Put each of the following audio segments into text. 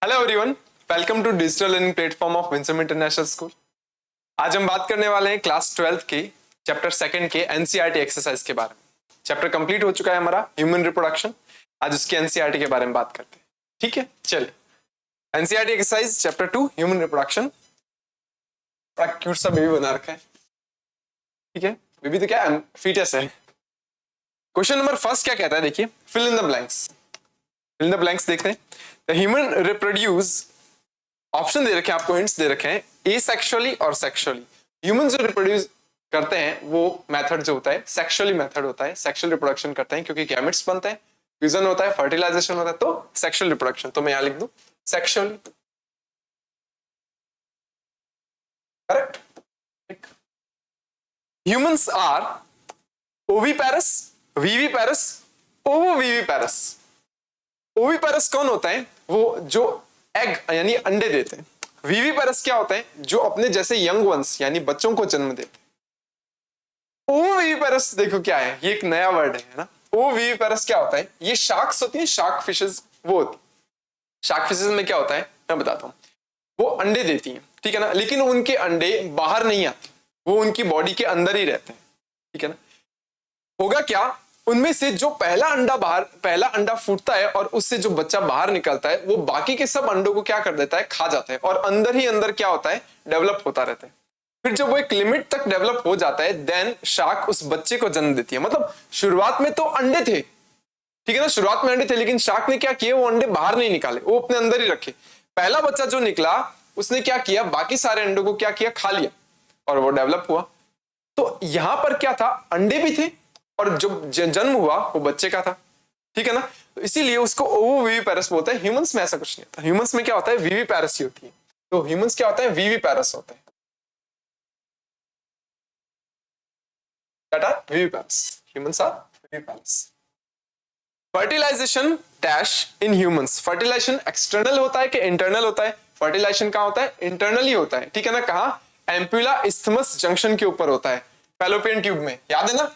Hello everyone, welcome to digital learning platform of Winsome International School. आज हम बात करने वाले हैं क्लास 12 के चैप्टर 2 के एनसीईआरटी एक्सरसाइज के बारे में। चैप्टर कंप्लीट हो चुका है हमारा ह्यूमन रिप्रोडक्शन। आज उसके एनसीईआरटी के बारे में बात करते हैं। ठीक है, चलिए NCERT exercise chapter 2 human reproduction. बड़ा क्यूट सा बेबी बना रखा है। ठीक है, बेबी तो क्या है, फीटस है। क्वेश्चन नंबर फर्स्ट क्या कहता है, देखिए, fill in the blanks. Fill in the blanks देखते हैं। द ह्यूमन रिप्रोड्यूस, ऑप्शन दे रखे हैं आपको, हिंट्स दे रखे हैं, एसेक्सुअली और सेक्सुअली। ह्यूमन जो रिप्रोड्यूस करते हैं वो मेथड जो होता है सेक्सुअली मेथड होता है, सेक्सुअल रिप्रोडक्शन करते हैं क्योंकि गैमेट्स बनते हैं, फ्यूजन होता है, फर्टिलाइजेशन होता है, तो सेक्सुअल रिप्रोडक्शन। तो मैं यहां लिख दूं sexually. Correct. Humans are oviparous, viviparous, ovoviviparous. Oviparous कौन होता है? वो जो एग यानी अंडे देते हैं। वीवीपेरस क्या होता है? जो अपने जैसे यंग वंस यानी बच्चों को जन्म देते हैं। ओविपेरस देखो क्या है, ये एक नया वर्ड है ना। ओविपेरस क्या होता है? ये शार्क्स होती है, शार्क फिशेस वो होती है। शार्क फिशेस में क्या होता है मैं बताता हूँ। वो अंडे देती हैं, ठीक है ना, लेकिन उनके अंडे बाहर नहीं आते, वो उनकी बॉडी के अंदर ही रहते हैं। ठीक है ना। होगा क्या, उनमें से जो पहला अंडा फूटता है और उससे जो बच्चा बाहर निकलता है वो बाकी के सब अंडों को क्या कर देता है, खा जाता है, और अंदर ही अंदर क्या होता है, डेवलप होता रहता है। फिर जब वो एक लिमिट तक डेवलप हो जाता है, देन शार्क उस बच्चे को जन्म देती है। मतलब शुरुआत में तो अंडे थे, ठीक है ना, शुरुआत में अंडे थे, लेकिन शार्क ने क्या किया, वो अंडे बाहर नहीं निकाले, वो अपने अंदर ही रखे। पहला बच्चा जो निकला उसने क्या किया, बाकी सारे अंडों को क्या किया, खा लिया, और वो डेवलप हुआ। तो यहां पर क्या था, अंडे भी थे और जो जन्म हुआ वो बच्चे का था। ठीक है ना। तो इसीलिए उसको ओविविपेरस बोलते हैं। ह्यूमंस में ऐसा कुछ नहीं होता। ह्यूमंस में क्या होता है, विविपेरस ही होती है। तो ह्यूमंस क्या होता है, विविपेरस होता है। Viviparous, humans are viviparous. Fertilisation dash in humans. Fertilisation external होता है कि इंटरनल होता है? फर्टिलाइजेशन कहां होता है, इंटरनली होता है। ठीक है ना। कहा, एम्पुला इस्थमस जंक्शन के ऊपर होता है, फैलोपियन ट्यूब में, याद है ना।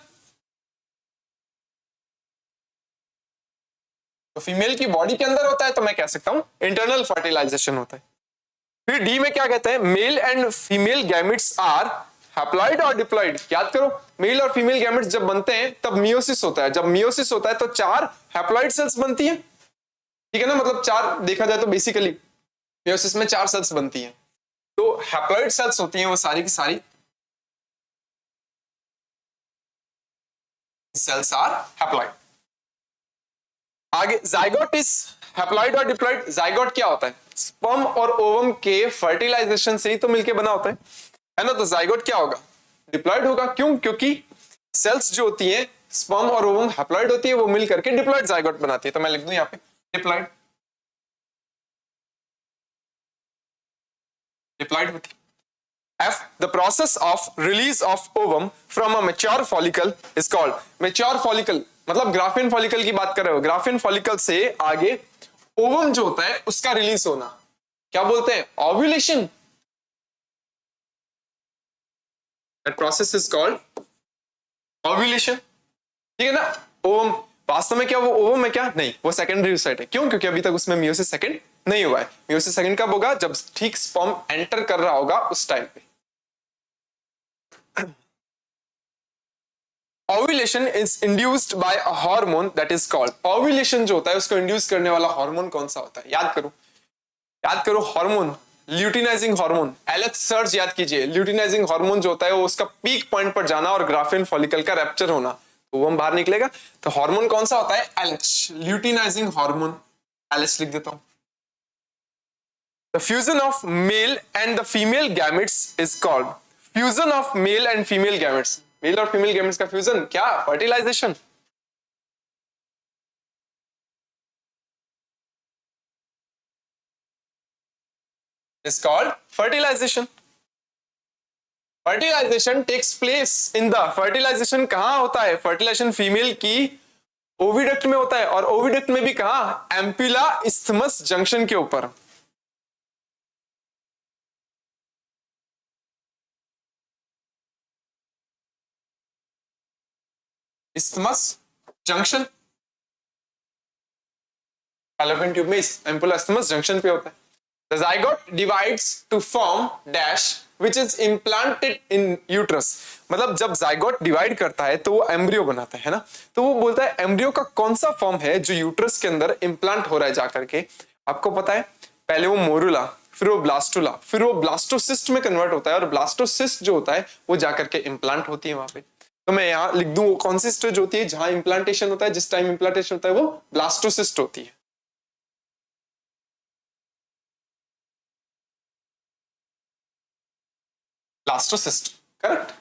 तो फीमेल की बॉडी के अंदर होता है, तो मैं कह सकता हूं इंटरनल फर्टिलाइजेशन होता है। फिर डी में क्या कहते हैं, male and female gametes are haploid और डिप्लॉइड। याद करो, मेल और फीमेल गैमेट्स जब बनते हैं तब मियोसिस होता है। जब मियोसिस होता है तो 4 हैप्लॉइड सेल्स बनती है। ठीक है ना, मतलब 4 देखा जाए तो बेसिकली मियोसिस में 4 सेल्स बनती हैं। तो हैप्लॉइड सेल्स होती हैं वो सारी की सारी, सेल्स आर हैप्लॉइड। आगे जाइगोट इज हैप्लॉइड और डिप्लॉइड। जाइगोट क्या होता है, स्पर्म और ओवम के फर्टिलाइजेशन से ही तो मिलके बना होता है ना। तो जाइगोट क्या होगा, डिप्लॉइड होगा। क्यों? क्योंकि सेल्स जो होती हैं स्पर्म और ओवम हैप्लॉइड होती है, वो मिल करके डिप्लॉइड जाइगोट बनाती है। तो मैं लिख दूं यहाँ पे डिप्लॉइड, डिप्लॉइड होती है। F, the process of release of ovum from a mature follicle is called mature follicle। मतलब ग्राफियन फॉलिकल की बात कर रहे हो। ग्राफियन फॉलिकल से आगे ओवम जो होता है उसका रिलीज होना क्या बोलते हैं, ovulation. That process is called ovulation. ठीक है ना। ओवम वास्तव में क्या वो ओवम है क्या, नहीं, वो सेकेंडरी साइट है। क्यों? क्योंकि अभी तक उसमें मियोसिस सेकंड नहीं हुआ है। मियोसिस सेकंड कब होगा, जब ठीक स्पर्म एंटर कर रहा होगा उस टाइम पे। Ovulation is induced by a hormone that is called, ovulation जो होता है उसको इंड्यूस करने वाला हार्मोन कौन सा होता है, याद करो, याद करो। Hormone, luteinizing hormone, LH surge याद कीजिए। ल्यूटिनाइजिंग हार्मोन जो होता है वो उसका पीक पॉइंट पर जाना और ग्राफियन फॉलिकल का रैप्चर होना, तो वो हम बाहर निकलेगा। तो हार्मोन कौन सा होता है, एलएच, ल्यूटिनाइजिंग हार्मोन, एलएच लिख देता हूं। The fusion of male and the female gametes is called, fusion of male and female gametes, male और फीमेल गैमेट्स का फ्यूजन क्या, fertilisation. Is called fertilisation. Fertilisation takes place in the, fertilisation कहां होता है, fertilisation female की oviduct में होता है, और ओविडक्ट में भी कहां, एम्पुला इस्थमस जंक्शन के ऊपर। Isthmus junction. फैलोपियन ट्यूब में एम्पुला इस्थमस जंक्शन पे होता है। The zygote divides to form dash which is implanted in uterus। मतलब जब जाइगोट डिवाइड करता है तो वो एम्ब्रियो बनाता है ना, तो वो बोलता है एम्ब्रियो का कौन सा फॉर्म है जो यूट्रस के अंदर इम्प्लांट हो रहा है जाकर के। आपको पता है पहले वो मोरुला, फिर वो ब्लास्टुला, फिर वो ब्लास्टोसिस्ट में कन्वर्ट होता है, और ब्लास्टोसिस्ट जो होता है वो जाकर के इम्प्लांट होती है वहां पे। तो मैं यहाँ लिख दूं कौन सी स्टेज होती है जहां इम्प्लांटेशन होता है, जिस टाइम इम्प्लांटेशन होता है वो ब्लास्टोसिस्ट होती है। Blastocyst, correct.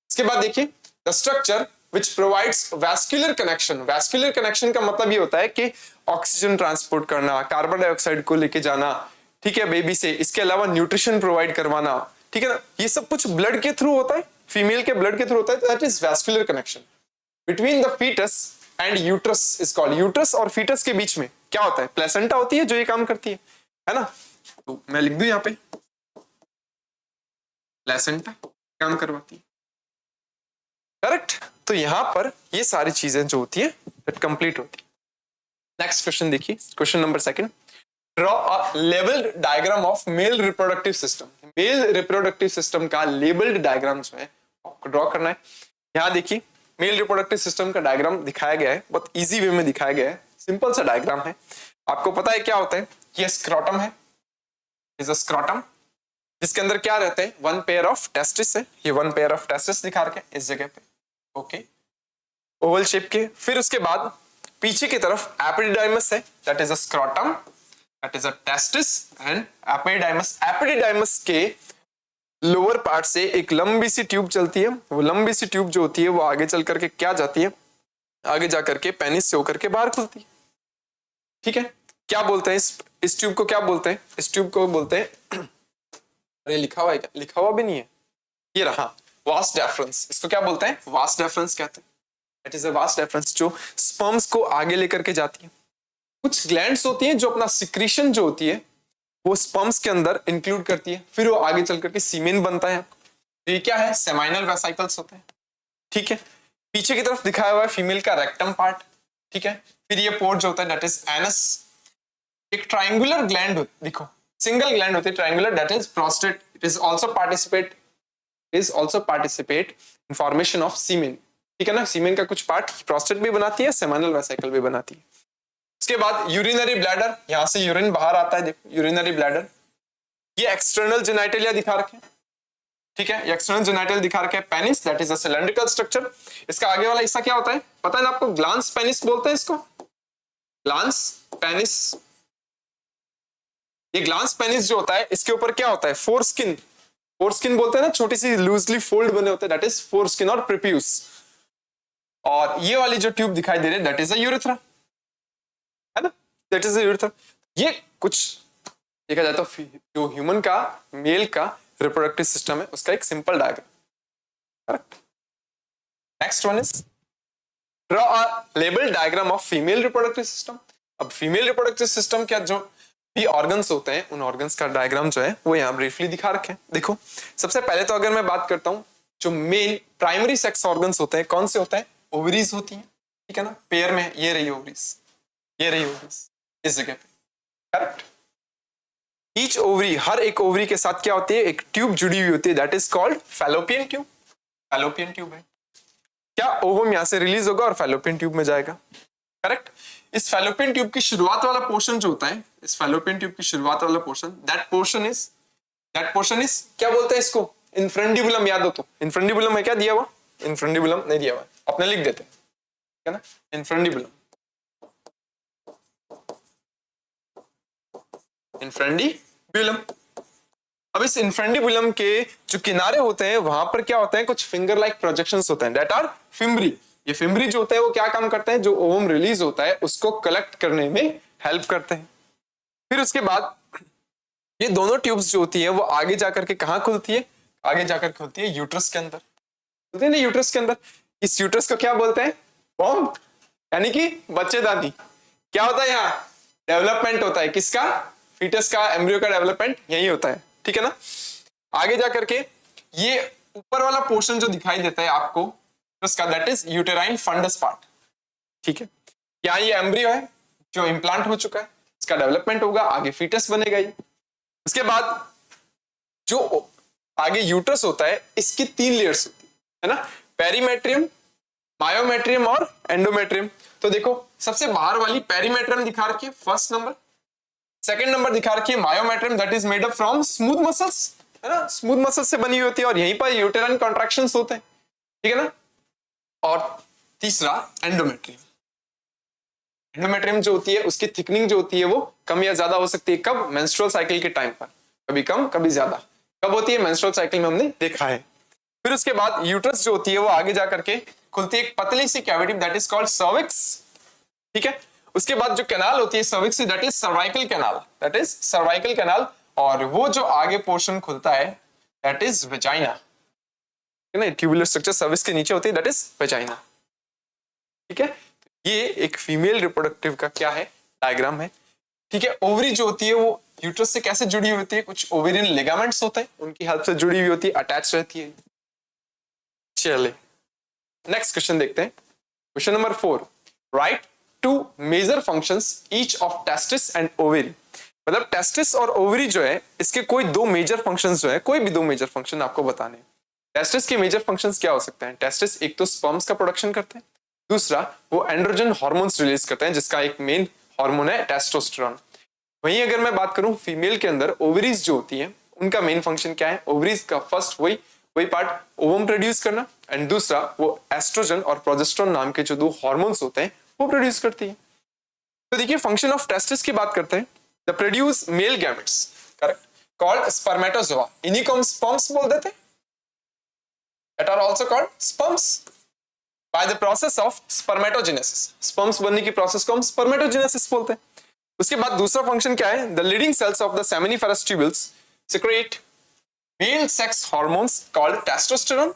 इसके बाद देखिए the structure which provides vascular connection. Vascular connection का मतलब ये होता है कि ऑक्सीजन ट्रांसपोर्ट करना, कार्बन डाइऑक्साइड को लेके जाना, ठीक है, बेबी से। इसके अलावा न्यूट्रिशन प्रोवाइड करवाना, ठीक है ना, ये सब कुछ ब्लड के थ्रू होता है, फीमेल के ब्लड के थ्रू होता है। That is vascular connection between the foetus and uterus is called. Uterus और फीटस के बीच में क्या होता है, प्लेसेंटा होती है जो ये काम करती है ना। तो मैं लिख दूं यहाँ पे प्लेसेंटा काम करवाती है, करेक्ट। तो यहां पर ये सारी चीजें जो होती है दैट कंप्लीट होती है। नेक्स्ट क्वेश्चन देखिए, question number second. Draw a labelled diagram of male reproductive system. Male reproductive system का लेबल्ड डायग्राम जो है आपको ड्रॉ करना है। यहां देखिए मेल रिप्रोडक्टिव सिस्टम का डायग्राम दिखाया गया है, बहुत इजी वे में दिखाया गया है, सिंपल सा डायग्राम है। आपको पता है क्या होता है, ये स्क्रोटम है, इज अ स्क्रोटम, जिसके अंदर क्या रहते हैं, वन पेयर ऑफ टेस्टिस है। ये वन पेयर ऑफ टेस्टिस दिखा रखे हैं इस जगह पे, ओके, ओवल शेप के। फिर उसके बाद पीछे की तरफ एपिडिडाइमस है, that is a scrotum, that is a testis and epididymis. Epididymis के लोअर पार्ट से एक लंबी सी ट्यूब चलती है। वो लंबी सी ट्यूब जो होती है वो आगे चल करके क्या जाती है, आगे जाकर के पेनिस से होकर के बाहर खुलती है, ठीक है। क्या बोलते हैं इस ट्यूब को, क्या बोलते हैं इस ट्यूब को, बोलते हैं अरे लिखा हुआ है क्या, लिखा हुआ भी नहीं है, ये रहा वास डेफरेंस। इसको क्या बोलते हैं, वास डेफरेंस कहते हैं। It is a vas deferens जो स्पर्म्स को आगे लेकर के जाती है। कुछ ग्लैंड्स होती हैं जो अपना सिक्रीशन जो होती है वो स्पर्म्स के अंदर इंक्लूड करती है, फिर वो आगे चल करके सीमेन बनता है। ये क्या है, सेमाइनल वेसिकल्स होते हैं, ठीक है। पीछे की तरफ दिखाया हुआ है फीमेल का रेक्टम पार्ट, ठीक है। फिर ये पोर्ट जो होता है दैट इज एनस। एक ट्रायंगुलर ग्लैंड देखो, सिंगल ग्लैंड होती है triangular, that is prostate. It is also participate in formation of semen, ठीक है ना। सीमेन का कुछ पार्ट प्रोस्टेट भी बनाती है, सेमाइनल वेसिकल भी बनाती है। उसके बाद यूरिनरी ब्लैडर, यहां से यूरिन बाहर आता है, देखो यूरिनरी ब्लैडर। ये एक्सटर्नल जेनिटलिया दिखा रखे हैं, ठीक है, ये एक्सटर्नल जेनिटल दिखा रखे हैं। Penis that is a cylindrical structure. इसका आगे वाला हिस्सा क्या होता है पता है ना आपको, ग्लांस पेनिस बोलते हैं इसको, ग्लांस पेनिस। ये ग्लांस पेनिस जो होता है इसके ऊपर क्या होता है, फोरस्किन। फोरस्किन बोलते हैं ना, छोटी सी लूजली फोल्ड बने होते हैं, दैट इज फोरस्किन और प्रिप्यूस। और ये वाली जो ट्यूब दिखाई दे रही है दैट इज अ यूरेथ्रा, है ना, दैट इज अ यूरेथ्रा। ये कुछ देखा जाए तो जो ह्यूमन का, मेल का रिप्रोडक्टिव सिस्टम है उसका एक simple diagram, correct. Next one is draw a label diagram of female reproductive system. अब फीमेल रिप्रोडक्टिव सिस्टम क्या जो भी ऑर्गन्स होते हैं उन ऑर्गन्स का डायग्राम जो है वो यहाँ ब्रीफली दिखा रखे हैं। देखो सबसे पहले तो अगर मैं बात करता हूँ जो मेन प्राइमरी सेक्स ऑर्गन्स होते हैं कौन से होते हैं, ओवरीज होती हैं, ठीक है ना। पेयर में ये रही ओवरीज, ये रही ओवरीज इस जगह पे, करेक्ट। ईच ओवरी, हर एक ओवरी के साथ क्या होती है, एक ट्यूब जुड़ी हुई होती है, that is called fallopian tube. Fallopian tube है क्या, ओवम यहां से रिलीज होगा और फैलोपियन ट्यूब में जाएगा, करेक्ट। इस फैलोपियन ट्यूब की शुरुआत वाला पोर्शन जो होता है, इस फैलोपियन ट्यूब की शुरुआत वाला पोर्शन, दैट पोर्शन इज क्या बोलते हैं इसको, इन्फ्रेंडिबुलम। याद हो तो इन्फ्रेंडिबुलम है क्या दिया हुआ, इन्फ्रेंडिबुलम नहीं दिया हुआ, अपने लिख देते हैं, ठीक है ना, इन्फ्रेंडिबुलम, इन्फ्रेंडिबुलम। अब इस इन्फ्रेंडिबुलम के जो किनारे होते हैं वहां पर क्या होते हैं, कुछ फिंगर लाइक प्रोजेक्शंस होते हैं, दैट आर फिम्ब्री। ये फिम्ब्री जो होता है वो क्या काम करता है, जो ओवम रिलीज होता है उसको कलेक्ट करने में हेल्प करते हैं। फिर उसके बाद ये दोनों ट्यूब्स जो होती है वो आगे जाकर के कहां खुलती है, आगे जाकर खुलती है यूट्रस के अंदर, खुलती है ना यूट्रस के अंदर। इस यूट्रस को क्या बोलते हैं, वॉम्ब, यानी कि बच्चेदानी। क्या होता है यहाँ, डेवलपमेंट होता है, किसका, फीटस का, एम्ब्रियो का डेवलपमेंट यही होता है, ठीक है ना। आगे जाकर के ये ऊपर वाला पोर्शन जो दिखाई देता है आपको उसका, that is uterine fundus part, ठीक है। यहाँ ये एम्ब्रियो है जो इम्प्लांट हो चुका है, इसका डेवलपमेंट होगा, आगे फीटस बनेगा ये। उसके बाद जो आगे यूट्रस होता है, इसकी 3 लेयर्स होती है ना, पेरीमेट्रियम, मायोमेट्रियम और एंडोमेट्रियम। तो देखो सबसे बाहर वाली पेरीमेट्रियम दिखा रखी है फर्स्ट नंबर, सेकंड नंबर दिखा रखी है myometrium, that is made up from smooth muscles, है ना, स्मूथ मसल्स से बनी हुई होती है और यहीं पर यूटेराइन कॉन्ट्रैक्शंस होते हैं, ठीक है ना। और तीसरा एंडोमेट्रियम, एंडोमेट्रियम जो होती है उसकी थिकनिंग जो होती है वो कम या ज्यादा हो सकती है, कब, मेंस्ट्रुअल साइकिल के टाइम पर, कभी कम कभी ज्यादा। कब होती है, मेंस्ट्रुअल साइकिल में हमने देखा है। फिर उसके बाद यूट्रस जो होती है वो आगे जा करके खुलती है एक पतली सी cavity, that is called cervix, ठीक है। उसके बाद जो कैनाल होती है cervix, that is cervical canal, that is cervical canal. और वो जो आगे पोर्शन खुलता है दैट इज वेजाइना, है ना, ट्यूबुलर स्ट्रक्चर सर्विक्स के नीचे होती है, दैट इज वेजाइना, ठीक है। ये एक फीमेल रिप्रोडक्टिव का क्या है, डायग्राम है, ठीक है। ओवरी जो होती है वो यूट्रस से कैसे जुड़ी होती है, कुछ ओवेरियन लिगामेंट्स होते हैं, उनकी हेल्प से जुड़ी हुई होती है, अटैच रहती है। चलिए नेक्स्ट क्वेश्चन देखते हैं, question number 4, right 2 major functions each of testis and ovary. मतलब टेस्टिस और ओवरी जो है इसके कोई 2 मेजर फंक्शंस जो है, कोई भी 2 मेजर फंक्शन आपको बताने हैं। टेस्टिस के मेजर फंक्शंस क्या हो सकते हैं, टेस्टिस एक तो स्पर्म्स का प्रोडक्शन करते हैं, दूसरा वो एंड्रोजन हार्मोन्स रिलीज करते हैं, जिसका एक मेन हार्मोन है टेस्टोस्टेरोन। वहीं अगर मैं बात करूं फीमेल के अंदर ओवरीज जो होती हैं उनका मेन फंक्शन क्या है, ओवरीज का फर्स्ट वही पार्ट ओवम प्रोड्यूस करना, एंड दूसरा वो एस्ट्रोजन और प्रोजेस्टेरोन नाम के जो 2 हार्मोन्स होते हैं वो प्रोड्यूस करती है। तो देखिए फंक्शन ऑफ टेस्टिस की बात करते हैं, the produce male gametes, correct, called spermatozoa, इन्हीं को हम स्पर्म्स बोल देते हैं, that are also called sperms by the process of spermatogenesis। sperms बनने की प्रोसेस को हम spermatogenesis बोलते हैं। उसके बाद दूसरा फंक्शन क्या है, the leading cells of the seminiferous tubules secrete male sex hormones called testosterone।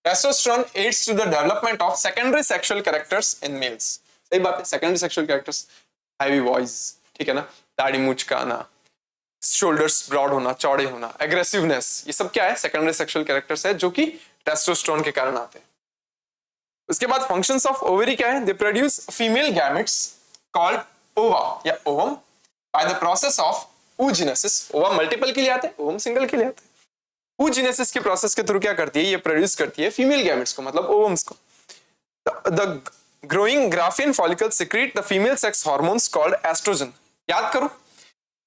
testosterone aids to the development of secondary sexual characters in males। सही बात है, secondary sexual characters, heavy voice, ठीक है ना, दाढ़ी मूंछ का आना, शोल्डर्स ब्रॉड होना, चौड़े होना, एग्रेसिवनेस, ये सब क्या है, सेकेंडरी सेक्सुअल कैरेक्टर्स है जो कि टेस्टोस्टेरोन के कारण आते हैं। उसके बाद फंक्शंस ऑफ ओवरी क्या है, they produce female gametes called ओवा या ovum by the process of oogenesis। ओवा मल्टीपल के लिए आते हैं, ओवम सिंगल के लिए आते हैं। oogenesis की प्रोसेस के थ्रू क्या करती है, ये प्रोड्यूस करती है फीमेल गैमेट्स को, मतलब ओवम्स को। The growing Graafian follicle secrete the female sex hormones called oestrogen. याद करो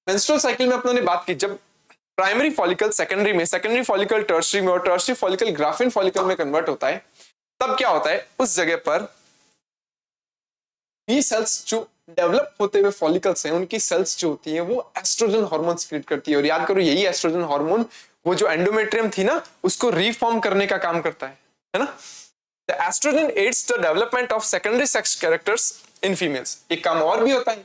मेंस्ट्रुअल साइकिल में अपनों ने बात की, जब प्राइमरी फॉलिकल सेकेंडरी में, सेकेंडरी फॉलिकल टर्शरी में और टर्शरी फॉलिकल ग्राफियन फॉलिकल में कन्वर्ट होता है, तब क्या होता है, उस जगह पर ये सेल्स जो डेवलप होते हुए फॉलिकल्स हैं उनकी सेल्स जो होती है वो एस्ट्रोजन हार्मोन सिक्रीट करती है। और याद करो यही एस्ट्रोजन हार्मोन वो जो एंडोमेट्रियम थी ना उसको रिफॉर्म करने का काम करता है ना। The oestrogen aids the development of secondary sex characters in females. एक काम और भी होता है,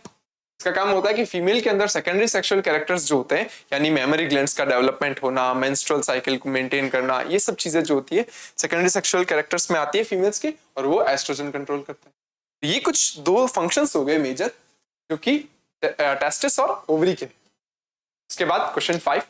इसका काम होता है कि फीमेल के अंदर सेकेंडरी सेक्सुअल कैरेक्टर्स जो होते हैं, यानी मेमोरी ग्लैंड्स का डेवलपमेंट होना, मेंस्ट्रुअल साइकिल को मेंटेन करना, ये सब चीजें जो होती है सेकेंडरी सेक्सुअल कैरेक्टर्स में आती है फीमेल्स के, और वो एस्ट्रोजन कंट्रोल करते हैं। तो ये कुछ 2 फंक्शंस हो गए मेजर जो कि टेस्टिस और ओवरी के। उसके बाद question 5,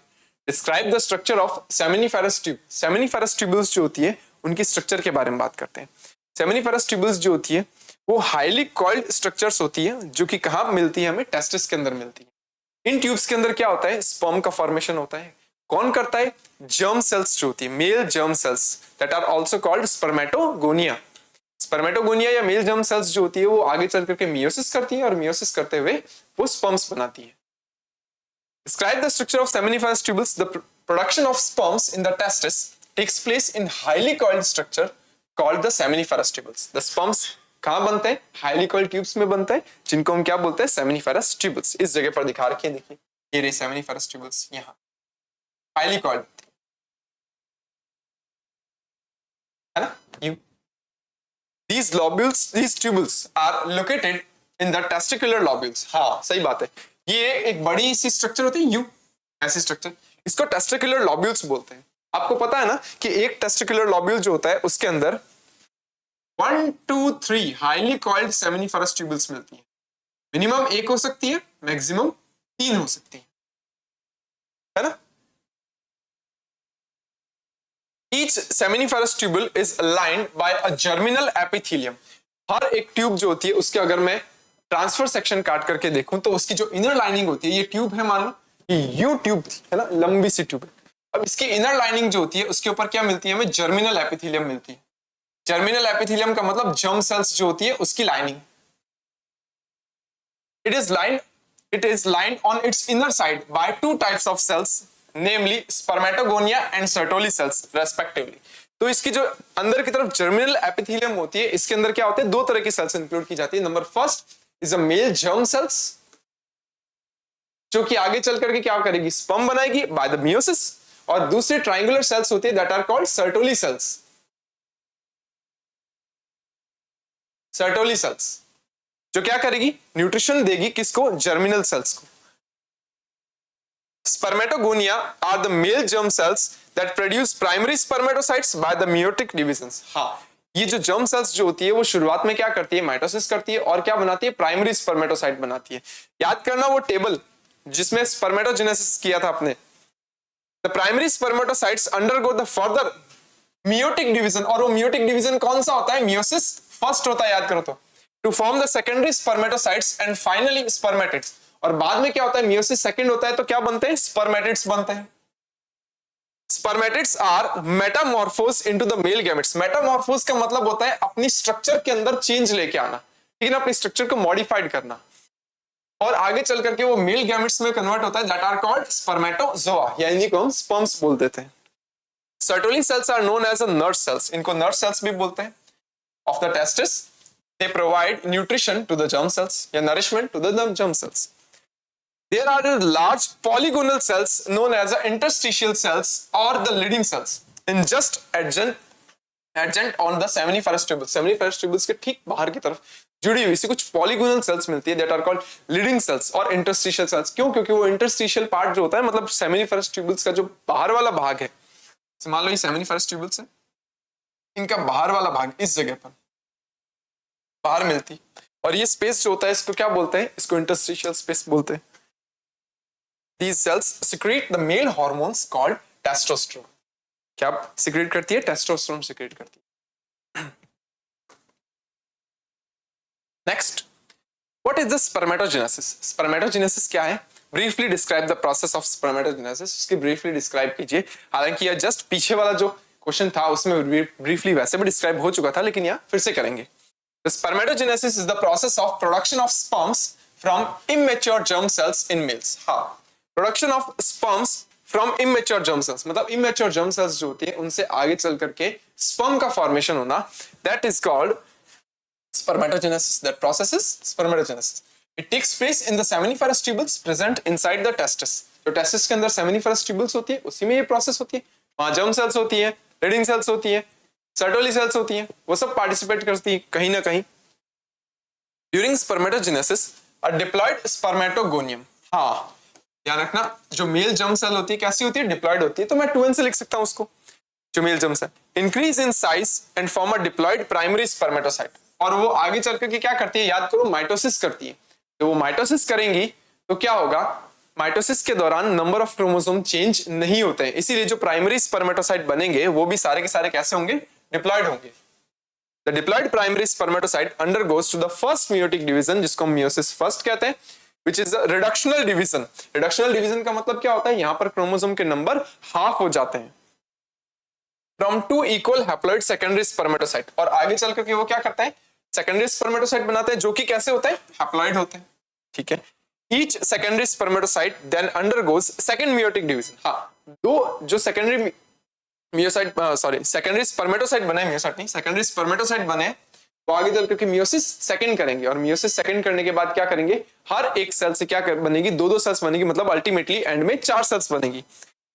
describe the structure of seminiferous tube. Seminiferous tubules जो होती है उनकी स्ट्रक्चर के बारे में बात करते हैं। सेमिनिफेरस ट्यूबल्स जो होती है वो हाईली कॉइल्ड स्ट्रक्चर्स होती है जो कि कहां मिलती है, हमें टेस्टिस के अंदर मिलती है। इन ट्यूब्स के अंदर क्या होता है, स्पर्म का फॉर्मेशन होता है। कौन करता है, जर्म सेल्स जो होती है, male germ cells that are also called spermatogonia. Spermatogonia या मेल जर्म सेल्स जो होती है वो आगे चल करके मियोसिस करती है और मियोसिस करते हुए वो स्पर्म्स बनाती है। Describe the structure of seminiferous tubules. The production of sperms in the testis takes place in highly coiled structure called the seminiferous tubules. The sperms कहां बनते हैं, हाईली कॉइल्ड ट्यूब्स में बनते हैं, जिनको हम क्या बोलते हैं, सेमिनिफेरस ट्यूबल्स। इस जगह पर दिखा रखी है, देखिए ये रही सेमिनिफेरस ट्यूबल्स, यहां हाईली कॉइल्ड है ना। You these lobules, these tubules are located in the testicular lobules। हाँ सही बात है, ये एक बड़ी सी स्ट्रक्चर होती है, यू ऐसी स्ट्रक्चर, इसको टेस्टिकुलर लॉब्यूल्स बोलते हैं। आपको पता है ना कि एक टेस्टिकुलर लॉब्यूल जो होता है उसके अंदर 1 2 3 हाईली कॉइल्ड सेमिनिफेरस ट्यूबल्स मिलती है। मिनिमम 1 हो सकती है, मैक्सिमम 3 हो सकती है ना। Each seminiferous tubule is lined by a germinal epithelium। हर एक ट्यूब जो होती है उसके अगर मैं ट्रांसफर सेक्शन काट करके देखूं तो उसकी जो इनर लाइनिंग होती है, ये ट्यूब है मान लो कि यू ट्यूब थी, है ना, लंबी सी ट्यूब है। अब इसकी इनर लाइनिंग जो होती है उसके ऊपर क्या मिलती है हमें, जर्मिनल एपिथेलियम मिलती है। जर्मिनल एपिथेलियम का मतलब जर्म सेल्स जो होती है उसकी lining. It is lined on its inner side by two types of cells, namely spermatogonia and Sertoli cells respectively. तो इसकी जो अंदर की तरफ जर्मिनल एपिथेलियम होती है, इसके अंदर क्या होते हैं, दो तरह की सेल्स इंक्लूड की जाती है। Number first is a mail germ cells, जो कि आगे चल करके क्या करेगी, स्पर्म बनाएगी बाय द मियोसिस, और दूसरी ट्रायंगुलर सेल्स होती है that are called Sertoli cells. Sertoli cells जो क्या करेगी, न्यूट्रिशन देगी किसको, जर्मिनल सेल्स को। Spermatogonia are the male germ cells that produce primary spermatocytes by the meiotic divisions. हाँ, ये जो जर्म सेल्स जो होती है वो शुरुआत में क्या करती है, माइटोसिस करती है और क्या बनाती है, प्राइमरी स्पर्मेटोसाइट बनाती है। याद करना वो टेबल जिसमें स्पर्मेटोजेनेसिस किया था आपने। The primary spermatocytes undergo the further meiotic division, और वो मेयोटिक डिवीजन कौन सा होता है, मियोसिस फर्स्ट होता है, याद करो तो, to form the secondary spermatocytes and finally spermatids. और बाद में क्या होता है, मियोसिस सेकंड होता है तो क्या बनते हैं, स्पर्मेटिड्स बनते हैं। Spermatids are metamorphose into the male gametes. Metamorphose का मतलब होता है अपनी स्ट्रक्चर के अंदर चेंज लेके आना, ठीक है ना, अपनी स्ट्रक्चर को मॉडिफाइड करना, और आगे चल करके वो मेल गैमेट्स में कन्वर्ट होता है, दैट आर कॉल्ड स्पर्मेटोजोआ, यानी को हम स्पर्म्स बोल देते हैं। Sertoli cells are known as a nurse cells, इनको नर्स सेल्स भी बोलते हैं, of the testis. They provide nutrition to the germ cells, या nourishment to the germ cells. There are large polygonal cells known as the interstitial cells or the leading cells in just adjacent on the seminiferous tubules. Seminiferous tubules के ठीक बाहर की तरफ जुड़ी हुई सी कुछ polygonal cells मिलती है, that are called leading cells और interstitial cells। क्यों? क्योंकि वो interstitial part जो होता है, मतलब seminiferous tubules का जो बाहर वाला भाग है, मान लो ये seminiferous tubules है, इनका बाहर वाला भाग इस जगह पर बाहर मिलती, और ये स्पेस जो होता है इसको क्या बोलते हैं, इसको इंटरस्टिशियल स्पेस बोलते हैं। These cells secrete the male hormones called testosterone। क्या secrete करती है, टेस्टोस्टेरोन secrete करती है। Next, what is the spermatogenesis? Spermatogenesis क्या है? Briefly describe the process of spermatogenesis। उसकी briefly describe कीजिए। हालांकि यह just पीछे वाला जो क्वेश्चन था उसमें briefly वैसे भी describe हो चुका था, लेकिन यहाँ फिर से करेंगे। The spermatogenesis is the process of production of sperms from immature germ cells in males। हाँ, production of sperms from immature germ cells, मतलब immature germ cells जो होती है उनसे आगे चल करके sperm का formation होना, that is called spermatogenesis। That process is spermatogenesis। It takes place in the seminiferous tubules present inside the testis। जो testis के अंदर seminiferous tubules होती है उसी में ये process होती है, वहाँ germ cells होती है, leading cells होती है, सर्टोली सेल्स होती हैं, वो सब पार्टिसिपेट करती हैं कहीं ना कहीं। During spermatogenesis a diploid spermatogonium. हाँ, ध्यान रखना, जो मेल जर्म सेल होती है कैसी होती है, डिप्लॉयड होती है, तो मैं 2n से लिख सकता हूं उसको, जो male germ cell increase in size and form a diploid primary spermatocyte. और वो आगे चल करके क्या करती है, याद करो, माइटोसिस करती है। तो वो माइटोसिस करेंगी तो क्या होगा, माइटोसिस के दौरान नंबर ऑफ क्रोमोसोम चेंज नहीं होते हैं, इसीलिए जो प्राइमरी स्पर्मेटोसाइट बनेंगे वो भी सारे के सारे कैसे होंगे, डिप्लॉयड होंगे। The diploid primary spermatocyte undergoes to the first meiotic division, जिसको हम meiosis first कहते हैं, which is a reductional division। reductional division का मतलब क्या होता है, यहाँ पर क्रोमोसोम के नंबर हाफ हो जाते हैं from two equal haploid secondary spermatocyte। और आगे चल करके वो क्या करता है, secondary spermatocyte बनाते हैं, जो कि कैसे होते हैं, haploid होते हैं, ठीक है। Each secondary spermatocyte then undergoes second meiotic division। हाँ, दो जो secondary मियोसाइट सेकेंडरी स्पर्मेटोसाइट बने, मियोसाइट नहीं, सेकेंडरी स्पर्मेटोसाइट बने, वो आगे चल करके मियोसिस सेकंड करेंगे, और मियोसिस सेकंड करने के बाद क्या करेंगे, हर एक सेल से क्या बनेगी, दो सेल्स बनेगी, मतलब अल्टीमेटली एंड में 4 सेल्स बनेगी।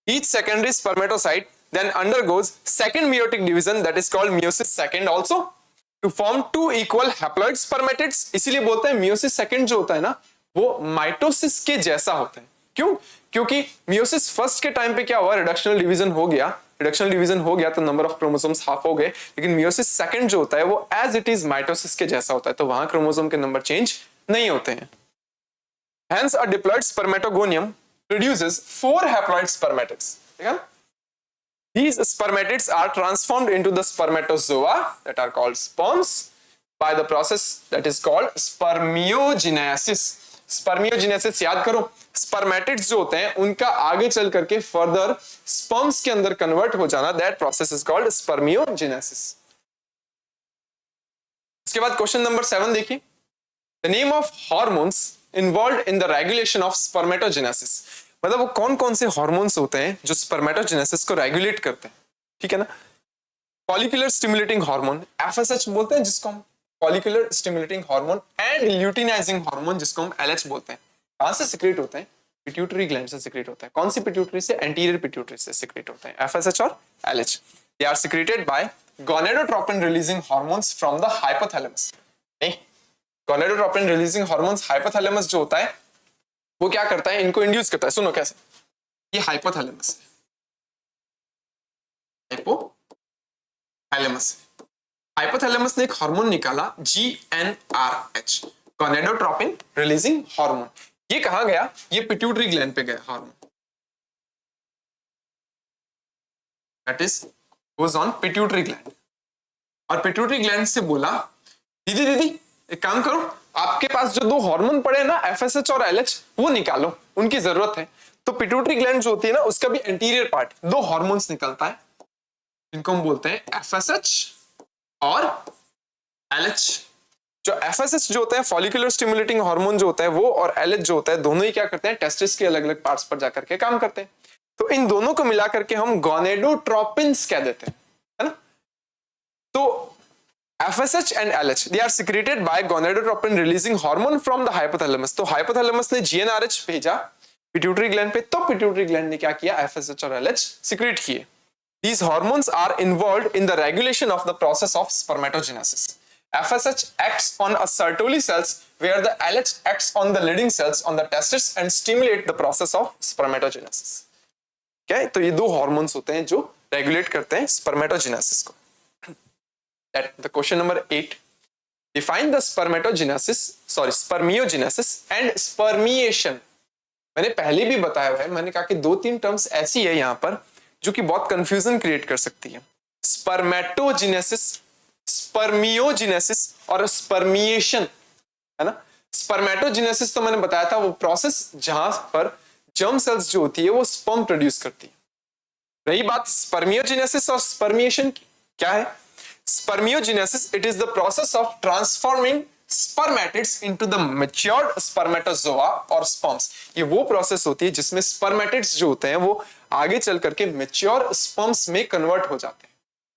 Each secondary spermatocyte then undergoes second meiotic division, that is called meiosis second also, to form 2 equal haploid spermatids. इसीलिए बोलते हैं मियोसिस सेकंड जो होता है ना, वो माइटोसिस के जैसा होता है। क्यों? क्योंकि मियोसिस फर्स्ट के टाइम पे क्या हुआ, रिडक्शनल डिवीजन हो गया, रिडक्शनल डिवीजन हो गया तो नंबर ऑफ क्रोमोसोम्स हाफ हो गए, लेकिन मियोसिस सेकंड जो होता है वो एज इट इज माइटोसिस के जैसा होता है, तो वहां क्रोमोसोम के नंबर चेंज नहीं होते हैं। Hence a diploid spermatogonium produces 4 haploid spermatids। ठीक है? These spermatids are transformed into the spermatozoa that are called sperms by the process that is called spermiogenesis. Spermiogenesis याद करो, स्पर्मेटिड्स जो होते हैं उनका आगे चल करके फर्दर स्पर्म्स के अंदर कन्वर्ट हो जाना, that process is called spermiogenesis. इसके बाद क्वेश्चन नंबर 7 देखिए, the name of hormones involved in the regulation of spermatogenesis. मतलब वो कौन कौन से हॉर्मोन्स होते हैं जो स्पर्मेटोजेनेसिस को रेगुलेट करते हैं, ठीक है ना। फॉलिकुलर स्टिमुलेटिंग हार्मोन एफएसएच बोलते हैं जिसको हम follicular stimulating hormone, and luteinizing hormone जिसको हम एलएच बोलते हैं। कहां से सिक्रेट होते हैं? पिट्यूटरी ग्लैंड से सिक्रेट होता है। कौन सी पिट्यूटरी से? एंटीरियर पिट्यूटरी से सिक्रेट होते हैं एफएसएच और LH. They are secreted by gonadotropin releasing hormones from the hypothalamus. नहीं, गोनेडोट्रोपिन रिलीजिंग हार्मोन्स हाइपोथैलेमस जो होता है वो क्या करता है, इनको इंड्यूस करता है। सुनो कैसे, ये हाइपोथैलेमस है, हाइपोथैलेमस हाइपोथैलेमस ने एक हार्मोन निकाला GnRH, गोनेडोट्रोपिन रिलीजिंग हार्मोन। ये कहां गया? ये पिट्यूटरी ग्लैंड पे गया hormone, that is goes on pituitary gland. और पिट्यूटरी ग्लैंड से बोला, दीदी दीदी एक काम करो, आपके पास जो दो हार्मोन पड़े हैं ना एफएसएच और एलएच, वो निकालो, उनकी जरूरत है। तो पिट्यूटरी ग्लैंड जो होती है ना उसका भी एंटीरियर पार्ट दो हार्मोन्स निकलता है जिनको हम बोलते हैं एफएसएच और एलएच। जो एफएसएच जो होता है फॉलिकुलर स्टिमुलेटिंग हार्मोन जो होता है वो, और एलएच जो होता है, दोनों ही क्या करते हैं, टेस्टिस के अलग अलग पार्ट्स पर जाकर के काम करते हैं। तो इन दोनों को मिलाकर के हम गोनेडोट्रोपिन्स कह देते हैं, है ना। तो FSH and LH they are secreted by gonadotropin releasing hormone from the hypothalamus। तो hypothalamus ने GnRH भेजा पिट्यूटरी ग्लैंड पे, तो पिट्यूटरी ग्लैंड ने क्या किया, FSH और LH सिक्रेट किए। These hormones are involved in the regulation of the process of spermatogenesis. FSH acts on a Sertoli cells where the LH acts on the leading cells on the testis and stimulate the process of spermatogenesis। क्या? तो ये दो hormones होते हैं जो regulate करते हैं spermatogenesis को। That the question number 8, define the spermiogenesis and spermiation। मैंने पहले भी बताया हुआ है, मैंने कहा कि दो तीन टर्म्स ऐसी है यहाँ पर जो कि बहुत कंफ्यूजन क्रिएट कर सकती है। स्पर्मेटोजेनेसिस, स्पर्मियोजेनेसिस और स्पर्मिएशन, है ना। स्पर्मेटोजेनेसिस तो मैंने बताया था वो प्रोसेस जहां पर जर्म सेल्स जो होती है वो स्पर्म प्रोड्यूस करती है। रही बात स्पर्मियोजेनेसिस और स्पर्मिएशन की, क्या है? Spermiogenesis, it is the process of transforming spermatids into the matured spermatozoa or sperms। ये वो प्रोसेस होती है जिसमें spermatids जो होते हैं वो आगे चल करके mature sperms में कन्वर्ट हो जाते हैं।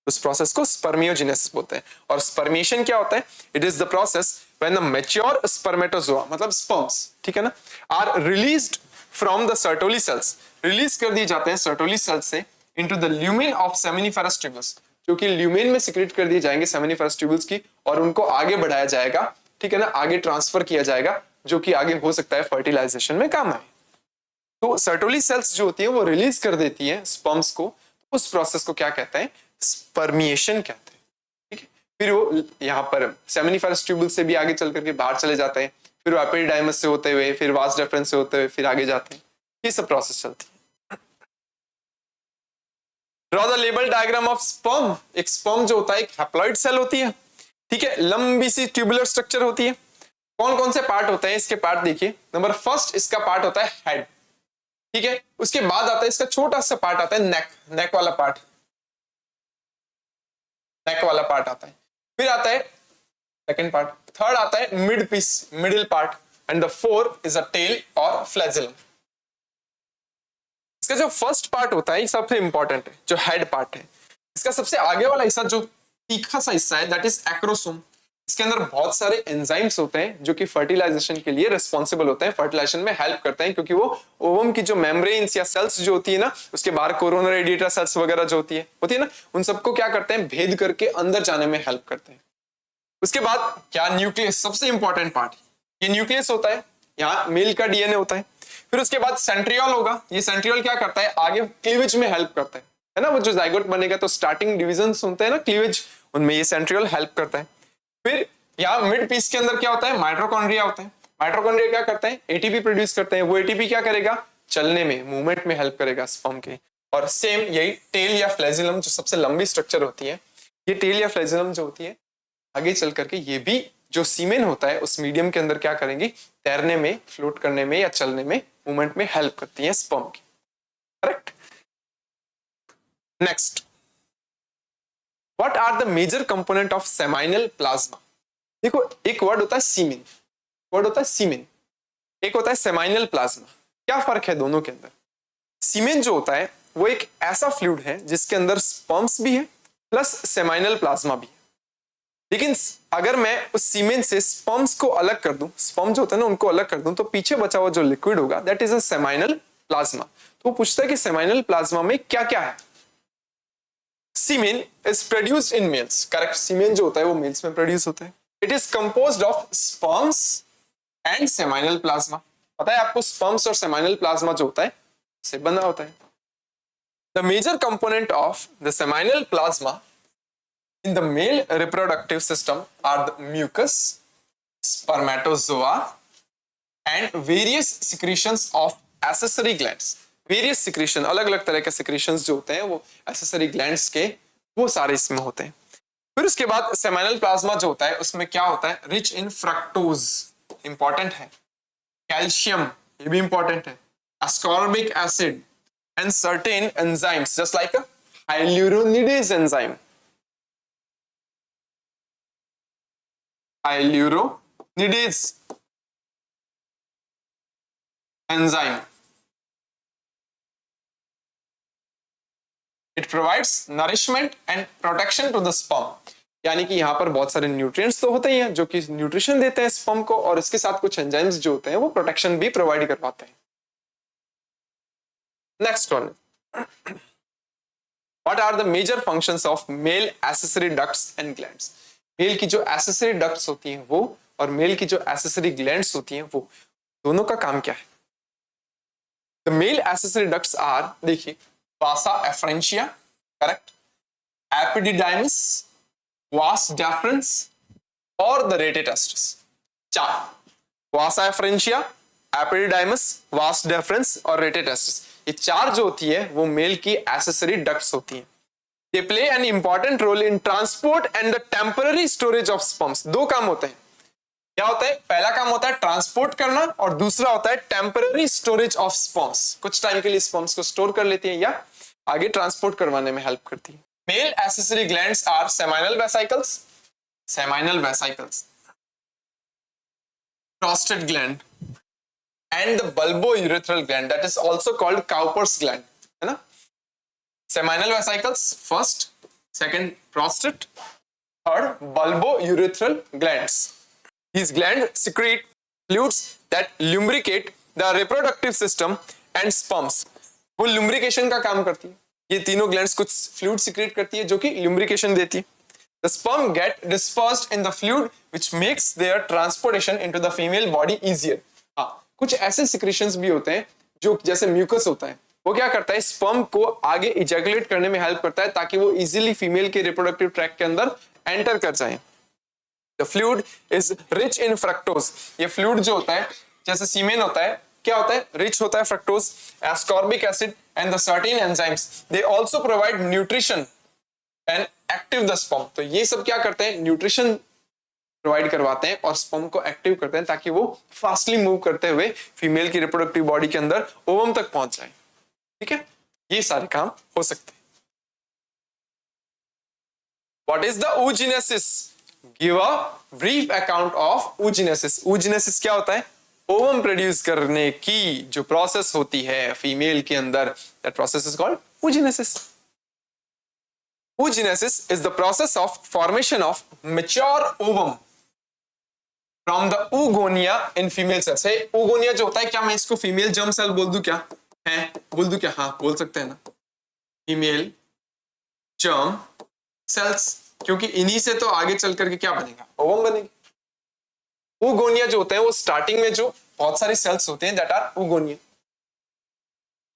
उस प्रोसेस को spermiogenesis बोलते हैं। और spermiation क्या होता है? It is the process when the mature spermatozoa, मतलब sperms, ठीक है ना, are released from the Sertoli cells, release कर दिए जाते हैं Sertoli cells से into the lumen of seminiferous tubules, जो कि ल्यूमेन में सिक्रेट कर दिए जाएंगे सेमिनिफरस ट्यूबल्स की, और उनको आगे बढ़ाया जाएगा, ठीक है ना, आगे ट्रांसफर किया जाएगा, जो कि आगे हो सकता है फर्टिलाइजेशन में काम आए। तो सर्टोली सेल्स जो होती है वो रिलीज कर देती है स्पर्म्स को, उस प्रोसेस को क्या कहते हैं? स्पर्मिएशन कहते हैं, ठीक है। फिर वो यहाँ पर सेमिनिफरस ट्यूबल से भी आगे चल करके बाहर चले जाते हैं, फिर वो एपिडाइमस से होते हुए, फिर वास डेफरेंस से होते हुए फिर आगे जाते हैं। ये सब प्रोसेस चलती है। Draw the label diagram of sperm। एक स्पर्म जो होता है एक हैप्लॉइड सेल होती है, ठीक है, लंबी सी ट्यूबुलर स्ट्रक्चर होती है। कौन कौन से पार्ट होते हैं इसके? पार्ट देखिए, नंबर फर्स्ट इसका पार्ट होता है हेड, ठीक है। उसके बाद आता है इसका छोटा सा पार्ट आता है नेक, नेक वाला पार्ट, नेक वाला पार्ट आता है। फिर आता है सेकंड पार्ट, थर्ड आता है mid piece, middle part, and the fourth is a tail और फ्लैजिलम। इसका जो फर्स्ट पार्ट होता है ये सबसे इंपॉर्टेंट है, जो हेड पार्ट है। इसका सबसे आगे वाला हिस्सा जो तीखा सा हिस्सा है दैट इज एक्रोसोम। इसके अंदर बहुत सारे एंजाइम्स होते हैं जो कि फर्टिलाइजेशन के लिए रिस्पॉन्सिबल होते हैं, फर्टिलाइजेशन में हेल्प करते हैं, क्योंकि वो ओवम की जो मेम्ब्रेन्स या सेल्स जो होती है ना, उसके बाहर कोरोना रेडिएटर सेल्स वगैरह जो होती है ना, उन सबको क्या करते हैं, भेद करके अंदर जाने में हेल्प करते हैं। उसके बाद क्या, न्यूक्लियस, सबसे इंपॉर्टेंट पार्ट, ये न्यूक्लियस होता है, यहाँ मेल का डीएनए होता है। फिर उसके बाद सेंट्रियोल होगा, ये सेंट्रियोल क्या करता है, आगे क्लीवेज में हेल्प करता है ना। वो जो जाइगोट बनेगा तो स्टार्टिंग डिविजन्स होते हैं ना क्लीवेज, उनमें ये सेंट्रियोल हेल्प करता है। फिर यहाँ मिड पीस के अंदर क्या होता है, माइटोकॉन्ड्रिया होता है। माइटोकॉन्ड्रिया क्या करते हैं, एटीपी प्रोड्यूस करते हैं। वो एटीपी क्या करेगा, चलने में, मूवमेंट में हेल्प करेगा स्पर्म के। और सेम यही टेल या फ्लैजिलम जो सबसे लंबी स्ट्रक्चर होती है, ये टेल या फ्लैजिलम जो होती है आगे चल करके ये भी जो सीमेन होता है उस मीडियम के अंदर क्या करेंगी, तैरने में, फ्लोट करने में या चलने में, मूवमेंट में हेल्प करती है स्पर्म की। Correct. Next, what are the major component of seminal plasma? देखो, एक वर्ड होता है सीमेन, वर्ड होता है सीमेन, एक होता है सेमाइनल प्लाज्मा। क्या फर्क है दोनों के अंदर? सीमेन जो होता है वो एक ऐसा फ्लूइड है जिसके अंदर स्पर्म्स भी है प्लस सेमाइनल प्लाज्मा भी है। लेकिन अगर मैं उस सीमेन से स्पर्म्स को अलग कर दूं, स्पर्म जो होता है ना उनको अलग कर दूं, तो पीछे बचा हुआ जो लिक्विड होगा that is a seminal plasma. तो वो पूछता है कि सेमाइनल प्लाज्मा में क्या क्या है? Semen is produced in males. Correct, semen जो होता है वो मेल्स में प्रोड्यूस होता है। It is composed of sperms and seminal plasma. पता है आपको, स्पर्म्स और सेमाइनल प्लाज्मा जो होता है से बना होता है। The major component of the seminal plasma in the male reproductive system are the mucus, spermatozoa and various secretions of accessory glands. Various secretion, अलग अलग तरह के secretions जो होते हैं वो accessory glands के, वो सारे इसमें होते हैं। फिर उसके बाद seminal plasma जो होता है उसमें क्या होता है? rich in fructose, important है, calcium, ये भी important है, ascorbic acid and certain enzymes just like a hyaluronidase enzyme. Hyaluronidase enzyme. It provides nourishment and protection to the sperm. यानी कि यहाँ पर बहुत सारे न्यूट्रिएंट्स तो होते ही हैं जो कि न्यूट्रिशन देते हैं स्पर्म को, और इसके साथ कुछ एंजाइम्स जो होते हैं वो प्रोटेक्शन भी प्रोवाइड करवाते हैं। Next one, what are the major functions of male accessory ducts and glands? Male की जो एक्सेसरी डक्ट्स होती हैं वो और मेल की जो एक्सेसरी ग्लैंड्स होती हैं वो, दोनों का काम क्या है? The male accessory ducts are, देखिए, vasa efferentia, correct, epididymis, vas deferens और द रेटेटेस्टिस। चार, vasa efferentia, epididymis, vas deferens और रेटेटेस्टिस, ये चार जो होती है वो मेल की एक्सेसरी डक्ट्स होती हैं। They play an important role in transport and the temporary storage of sperms. दो काम होते हैं। क्या होता है? पहला काम होता है ट्रांसपोर्ट करना और दूसरा होता है टेम्पररी स्टोरेज ऑफ स्पर्म्स। कुछ टाइम के लिए स्पर्म्स को स्टोर कर लेती है या आगे ट्रांसपोर्ट करवाने में हेल्प करती है। Male accessory glands are seminal vesicles, prostate gland and the bulbourethral gland that is also called Cowper's gland, है ना? Seminal vesicles first, second prostate, third bulbourethral glands. These glands secrete fluids that lubricate the reproductive system and sperms. वो lubrication का काम करती है। ये तीनों glands कुछ fluid secrete करती है जो कि lubrication देती है। The sperm get dispersed in the fluid which makes their transportation into the female body easier. हाँ, कुछ ऐसे secretions भी होते हैं जो जैसे mucus होता है, वो क्या करता है? स्पर्म को आगे इजैकुलेट करने में हेल्प करता है ताकि वो इजीली फीमेल के रिप्रोडक्टिव ट्रैक्ट के अंदर एंटर कर जाए। The fluid is rich in fructose. ये फ्लूइड जो होता है जैसे सीमेन होता है, क्या होता है? रिच होता है fructose, ascorbic acid and the certain enzymes. They also provide nutrition and active the sperm. तो ये सब क्या करते हैं? न्यूट्रिशन प्रोवाइड करवाते हैं और स्पर्म को एक्टिव करते हैं ताकि वो फास्टली मूव करते हुए फीमेल की रिप्रोडक्टिव बॉडी के अंदर ओवम तक पहुंच जाए। ठीक है, ये सारे काम हो सकते हैं। What is the oogenesis? Give a brief account of oogenesis. oogenesis क्या होता है? ओवम प्रोड्यूस करने की जो प्रोसेस होती है फीमेल के अंदर, that process is called oogenesis. Oogenesis is the process of formation of mature ovum from the oogonia in female cells. है oogonia जो होता है, क्या मैं इसको फीमेल जर्म सेल बोल दूं? क्या है? बोल दूं क्या? हाँ, बोल सकते हैं ना, फीमेल जर्म सेल्स, क्योंकि इन्हीं से तो आगे चल करके क्या बनेगा? ओवम बनेगी। oogonia जो होते हैं वो स्टार्टिंग में जो बहुत सारे सेल्स होते हैं that are oogonia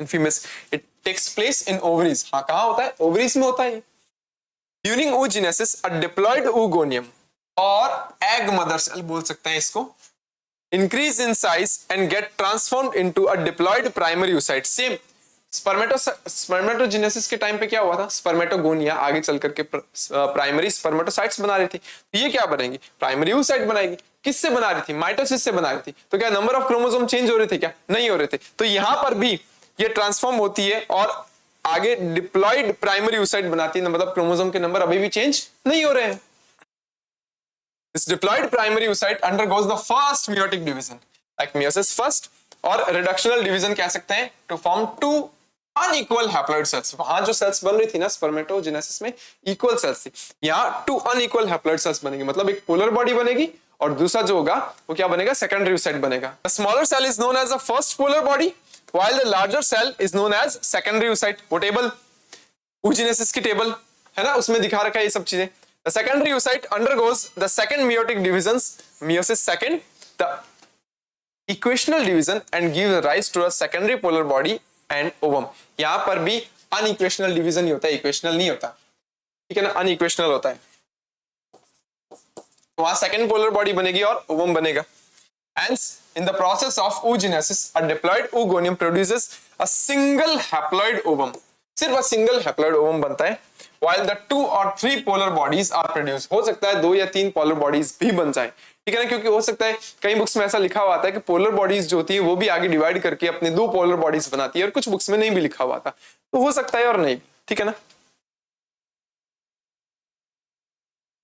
in females. It takes place in ovaries. हाँ, कहाँ होता है? ओवरीज में होता है। ड्यूरिंग oogenesis a diploid oogonium और एग मदर सेल बोल सकते हैं इसको, increase in size and get transformed into a diploid primary oocyte. Same spermatogenesis के टाइम पे क्या हुआ था, स्पर्मेटोगोनिया आगे चल करके प्राइमरी स्पर्मेटोसाइट्स बना रही थी, तो ये क्या बनेगी, प्राइमरी oocyte बनाएगी। किससे बना रही थी, माइटोसिस से बना रही थी। तो क्या नंबर ऑफ क्रोमोसोम चेंज हो रहे थे, क्या नहीं हो रहे थे। तो यहां पर भी ये ट्रांसफॉर्म होती है और आगे डिप्लॉयड प्राइमरी oocyte बनाती है, मतलब क्रोमोसोम के नंबर अभी भी चेंज नहीं हो रहे हैं। This diploid primary oocyte undergoes the first meiotic division, like meiosis first, और reductional division कह सकते हैं, to form two unequal haploid cells। वहां जो cells बन रही थी ना स्पर्मेटोजेनेसिस में, equal cells थी, यहाँ two unequal haploid cells बनेगी, मतलब एक polar body बनेगी और दूसरा जो होगा वो क्या बनेगा, secondary oocyte बनेगा। The smaller cell is known as the first polar body, while the larger cell is known as secondary oocyte। वो टेबल oogenesis की टेबल है ना, उसमें दिखा रखा है ये सब चीजें। The secondary oocyte undergoes the second meiotic divisions, meiosis second, the equational division, and gives rise to a secondary polar body and ovum। यहां पर भी unequational division ही होता है, equational नहीं होता, ठीक है ना, unequational होता है। तो वहां second polar body बनेगी और ovum बनेगा। Hence, in the process of oogenesis, a diploid oogonium produces a single haploid ovum। सिर्फ a single haploid ovum बनता है, while the 2 or 3 polar bodies are produced। हो सकता है 2 या 3 polar bodies भी बन जाए, ठीक है ना, क्योंकि हो सकता है कई बुक्स में ऐसा लिखा हुआ आता है कि polar bodies जो होती है वो भी आगे डिवाइड करके अपने 2 polar bodies बनाती है, और कुछ बुक्स में नहीं भी लिखा हुआ था, तो हो सकता है और नहीं, ठीक है ना।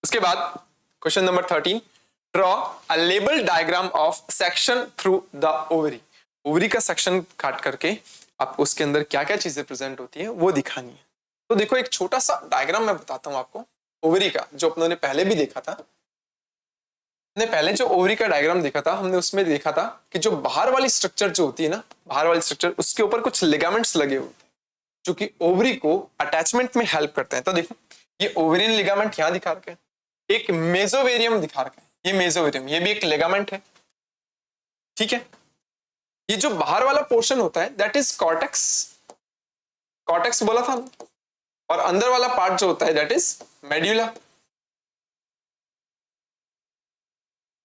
उसके बाद question number 13, draw a label diagram of section through the ovary. Ovary का सेक्शन काट करके आपको उसके अंदर क्या क्या चीजें प्रेजेंट होती है वो दिखानी है। तो देखो एक छोटा सा डायग्राम मैं बताता हूं आपको ओवरी का, जो अपनों ने पहले भी देखा था। हमने पहले जो ओवरी का डायग्राम देखा था, हमने उसमें देखा था कि जो बाहर वाली स्ट्रक्चर जो होती है ना, बाहर वाली स्ट्रक्चर, उसके ऊपर कुछ लिगामेंट्स लगे होते हैं जो कि ओवरी को अटैचमेंट में हेल्प करते हैं। तो देखो ये ओवेरियन लिगामेंट यहां दिखा रखे हैं, एक मेसोवेरियम दिखा रखा है, ये मेसोवेरियम, ये भी एक लिगामेंट है, ठीक है। ये जो बाहर वाला पोर्शन होता है दैट इज कॉर्टेक्स, कॉर्टेक्स बोला था, और अंदर वाला पार्ट जो होता है दैट इज मेड्यूला।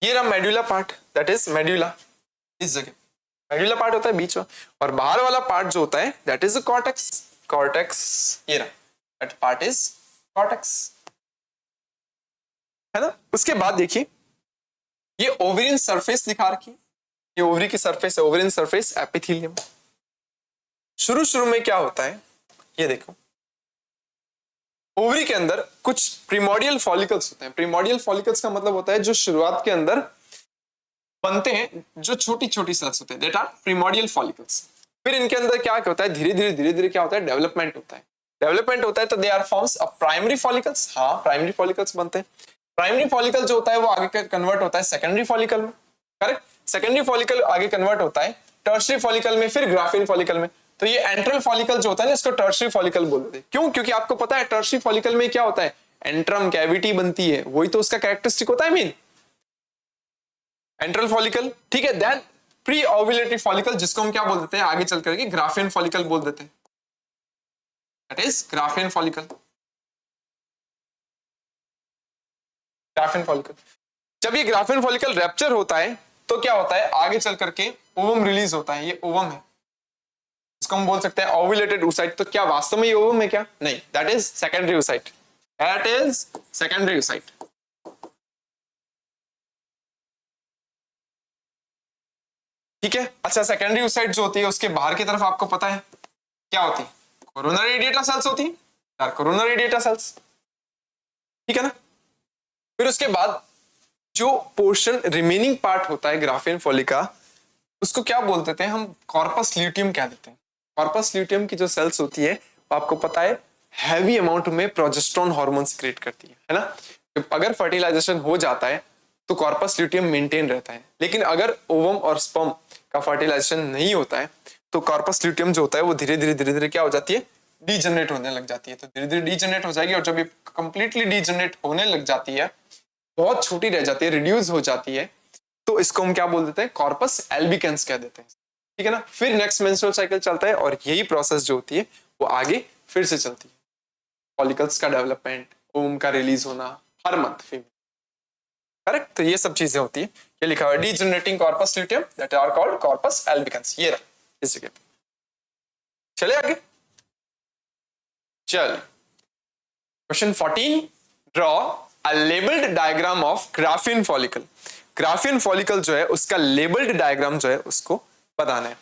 ये रहा medulla part, that is medulla, इस जगह मेड्यूला पार्ट होता है बीच में, और बाहर वाला पार्ट जो होता है दैट इज कॉर्टेक्स, कॉर्टेक्स ये रहा, दैट पार्ट इज कॉर्टेक्स, है ना। उसके बाद देखिए ये ओवेरियन सरफेस दिखा रखी है, ये ओवरी की सरफेस है, ओवेरियन सरफेस एपिथेलियम। शुरू में क्या होता है ये देखो, ओवरी के अंदर कुछ प्रीमोडियल फॉलिकल्स होते हैं। प्रीमोडियल फॉलिकल्स का मतलब होता है जो शुरुआत के अंदर बनते हैं, जो छोटी छोटी सेल्स होते हैं, दैट आर प्रीमोडियल फॉलिकल्स। फिर इनके अंदर क्या होता है, धीरे धीरे क्या होता है, डेवलपमेंट होता है। डेवलपमेंट होता है तो they are forms of primary follicles, हाँ प्राइमरी फॉलिकल्स बनते हैं। प्राइमरी फॉलिकल जो होता है वो आगे कन्वर्ट होता है सेकेंडरी फॉलिकल में, करेक्ट। सेकेंडरी फॉलिकल आगे कन्वर्ट होता है टर्शियरी फॉलिकल में, फिर ग्राफिन फॉलिकल में। तो ये एंट्रल फॉलिकल जो होता है ना, इसको टर्शियरी फॉलिकल बोलते हैं। क्यों? क्योंकि आपको पता है टर्शियरी फॉलिकल में क्या होता है, एंट्रम कैविटी बनती है, वही तो उसका कैरेक्टरिस्टिक होता है मेन एंट्रल फॉलिकल, ठीक है। देन प्री ओव्यूलेटरी फॉलिकल, जिसको हम क्या बोल देते हैं आगे चल करके ग्राफिन फॉलिकल बोल देते हैं, that is graphene follicle, graphene follicle. जब ये ग्राफिन फॉलिकल रैप्चर होता है तो क्या होता है, आगे चल करके ओवम रिलीज होता है। ये ओवम है, इसको हम बोल सकते हैं ओव्यूलेटेड oocyte। तो क्या वास्तव में ये ओवम है क्या? नहीं, that is secondary oocyte, that is secondary oocyte, ठीक है। अच्छा, सेकेंडरी oocyte जो होती है उसके बाहर की तरफ आपको पता है क्या होती है, कोरोनरी डेटा सेल्स होती है, कोरोनरी डेटा सेल्स, ठीक है ना। फिर उसके बाद जो पोर्शन रिमेनिंग पार्ट होता है ग्राफिन फॉलिका, उसको क्या बोल देते हैं हम, कॉर्पस ल्यूटियम कह देते हैं। कॉर्पस ल्यूटियम की जो सेल्स होती है वो आपको पता है हैवी अमाउंट में प्रोजेस्टेरोन हार्मोन सीक्रेट करती है ना। तो अगर फर्टिलाइजेशन हो जाता है तो कॉर्पस ल्यूटियम मेंटेन रहता है, लेकिन अगर ओवम और स्पर्म का फर्टिलाइजेशन नहीं होता है तो कॉर्पस ल्यूटियम जो होता है वो धीरे धीरे क्या हो जाती है, डीजनरेट होने लग जाती है। तो धीरे धीरे डीजनरेट हो जाएगी, और जब ये कंप्लीटली डीजनरेट होने लग जाती है, बहुत छोटी रह जाती है, रिड्यूस हो जाती है, तो इसको हम क्या बोल देते हैं, कॉर्पस एल्बिकेंस कह देते हैं, ठीक है ना। फिर नेक्स्ट मेंस्ट्रुअल साइकिल चलता है और यही प्रोसेस जो होती है वो आगे फिर से चलती है, फॉलिकल्स का डेवलपमेंट, ओवम का रिलीज होना हर मंथ फीमेल, करेक्ट। तो ये सब चीजें होती है। ये लिखा हुआ है degenerating corpus luteum that are called corpus albicans, ये रहा इस जगह पे, चले आगे, चल question 14, draw a labelled diagram of Graafian follicle. Graafian follicle जो है उसका लेबल्ड डायग्राम जो है उसको बताना है।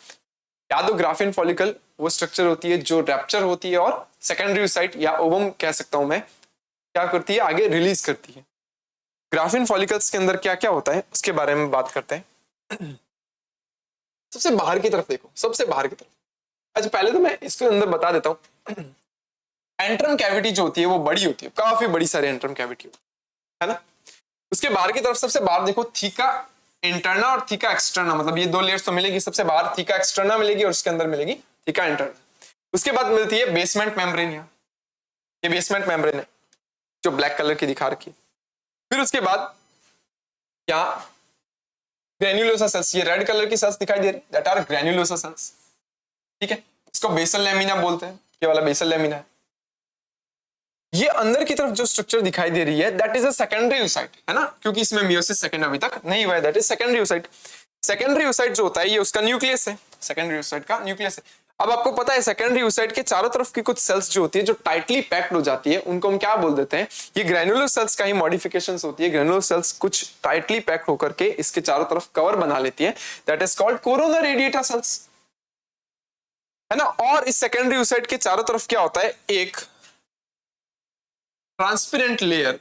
याद हो ग्राफियन फॉलिकल वो स्ट्रक्चर होती है जो रैप्चर होती है और सेकेंडरी साइट या ओवम कह सकता हूं मैं, क्या करती है आगे रिलीज करती है। ग्राफियन फॉलिकल्स के अंदर क्या क्या होता है उसके बारे में बात करते हैं। सबसे बाहर की तरफ देखो, सबसे बाहर की तरफ। अच्छा पहले तो मैं इसके अंदर बता देता हूं, एंट्रम कैविटी जो होती है वो बड़ी होती है, काफी बड़ी सारी एंट्रम कैविटी होती है ना। उसके बाहर की तरफ सबसे बाहर देखो थीका इंटरना और थीका एक्सटर्ना, मतलब ये दो लेयर्स तो मिलेगी। सबसे बाहर थीका एक्सटर्ना मिलेगी और उसके अंदर मिलेगी थीका इंटरना। उसके बाद मिलती है बेसमेंट मेम्ब्रेन, ये बेसमेंट मेम्ब्रेन है जो ब्लैक कलर की दिखा रखी है। फिर उसके बाद क्या ग्रेन्युलोसा सेल्स, ये रेड कलर की सेल्स दिखाई दे रही, दैट आर ग्रेन्युलोसा सेल्स, ठीक है। इसको बेसल लैमिना बोलते हैं, ये वाला बेसल लैमिना है। ये अंदर की तरफ जो स्ट्रक्चर दिखाई दे रही है that is a secondary oocyte, है ना, क्योंकि इसमें मियोसिस सेकंड अभी तक नहीं हुआ है, that is secondary oocyte। Secondary oocyte जो होता है ये उसका न्यूक्लियस है, सेकेंडरी oocyte का न्यूक्लियस है। अब आपको पता है सेकेंडरी oocyte के चारों तरफ की कुछ सेल्स जो होती है जो टाइटली पैक्ड हो जाती है उनको हम क्या बोल देते हैं, ये ग्रेनुलर सेल्स का ही मॉडिफिकेशंस होती है। ग्रेनुलर सेल्स कुछ टाइटली पैक्ड होकर के इसके चारों तरफ कवर बना लेती है, that is called corona radiata cells, है ना। और इस सेकेंडरी oocyte के चारों तरफ क्या होता है, एक ट्रांसपेरेंट लेयर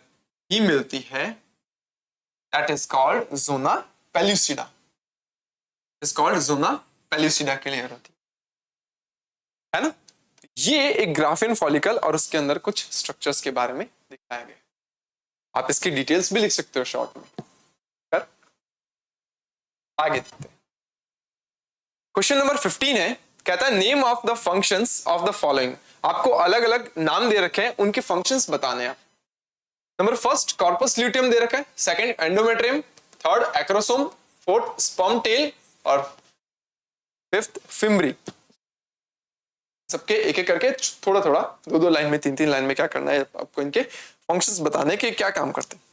ही मिलती है, that is called zona pellucida, is called zona pellucida की लेयर होती है ना। ये एक ग्राफियन फॉलिकल और उसके अंदर कुछ स्ट्रक्चर्स के बारे में दिखाया गया। आप इसकी डिटेल्स भी लिख सकते हो शॉर्ट में। कर आगे देखते हैं। क्वेश्चन नंबर 15 है, कहता है name of the functions of the following. आपको अलग अलग नाम दे रखे हैं, उनके फंक्शंस बताने हैं। नंबर फर्स्ट कॉर्पस ल्यूटियम दे रखा है, second endometrium, third acrosome, fourth sperm tail और फिफ्थ फिम्ब्री। सबके एक एक करके थोड़ा थोड़ा दो दो लाइन में तीन तीन लाइन में क्या करना है आपको, इनके फंक्शंस बताने के क्या काम करते हैं।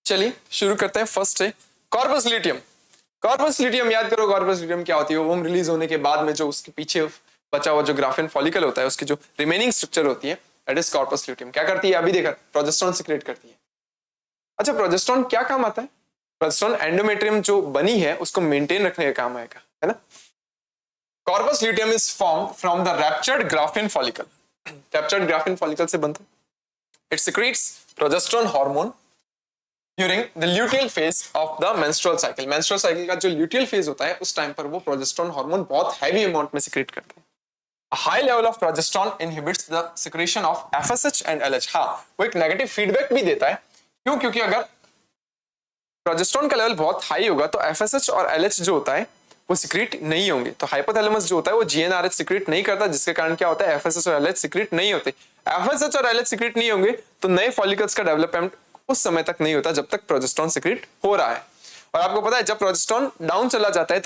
चलिए शुरू करते हैं। फर्स्ट है कॉर्पस ल्यूटियम। कॉर्पस ल्यूटियम याद करो, कॉर्पस ल्यूटियम क्या होती है, ओवम रिलीज होने के बाद में जो उसके पीछे बचा हुआ जो ग्राफियन फॉलिकल होता है उसकी जो रिमेनिंग स्ट्रक्चर होती है दैट इज कॉर्पस ल्यूटियम। क्या करती है अभी देखा, प्रोजेस्टेरॉन सिक्रेट करती है। अच्छा प्रोजेस्टेरॉन क्या काम आता है, प्रोजेस्टेरॉन एंडोमेट्रियम जो बनी है उसको मेंटेन रखने का काम आएगा, है ना। Corpus luteum is form from the raptured Graafian follicle, raptured Graafian follicle से बनता है। It secretes progesterone hormone during the luteal phase of the menstrual cycle. Menstrual cycle का जो ल्यूटियल फेज होता है उस टाइम पर वो प्रोजेस्टेरॉन हार्मोन बहुत हैवी अमाउंट में सिक्रेट करते हैं। A high level of progesterone inhibits the secretion of FSH and LH। हाँ वो एक नेगेटिव फीडबैक भी देता है, क्यों, क्योंकि अगर प्रोजेस्टेरॉन का लेवल बहुत हाई होगा तो FSH और LH जो होता है वो सिक्रेट नहीं होंगे। तो हाइपोथैलेमस जो होता है वो GnRH सिक्रेट नहीं करता, जिसके कारण क्या होता है FSH और LH सिक्रेट नहीं होते। FSH और LH सिक्रेट नहीं होंगे तो नए फॉलिकल्स का डेवलपमेंट उस समय तक नहीं होता जब तक प्रोजेस्टेरॉन सिक्रेट हो रहा है। और आपको पता है जब प्रोजेस्टेरॉन डाउन चला जाता है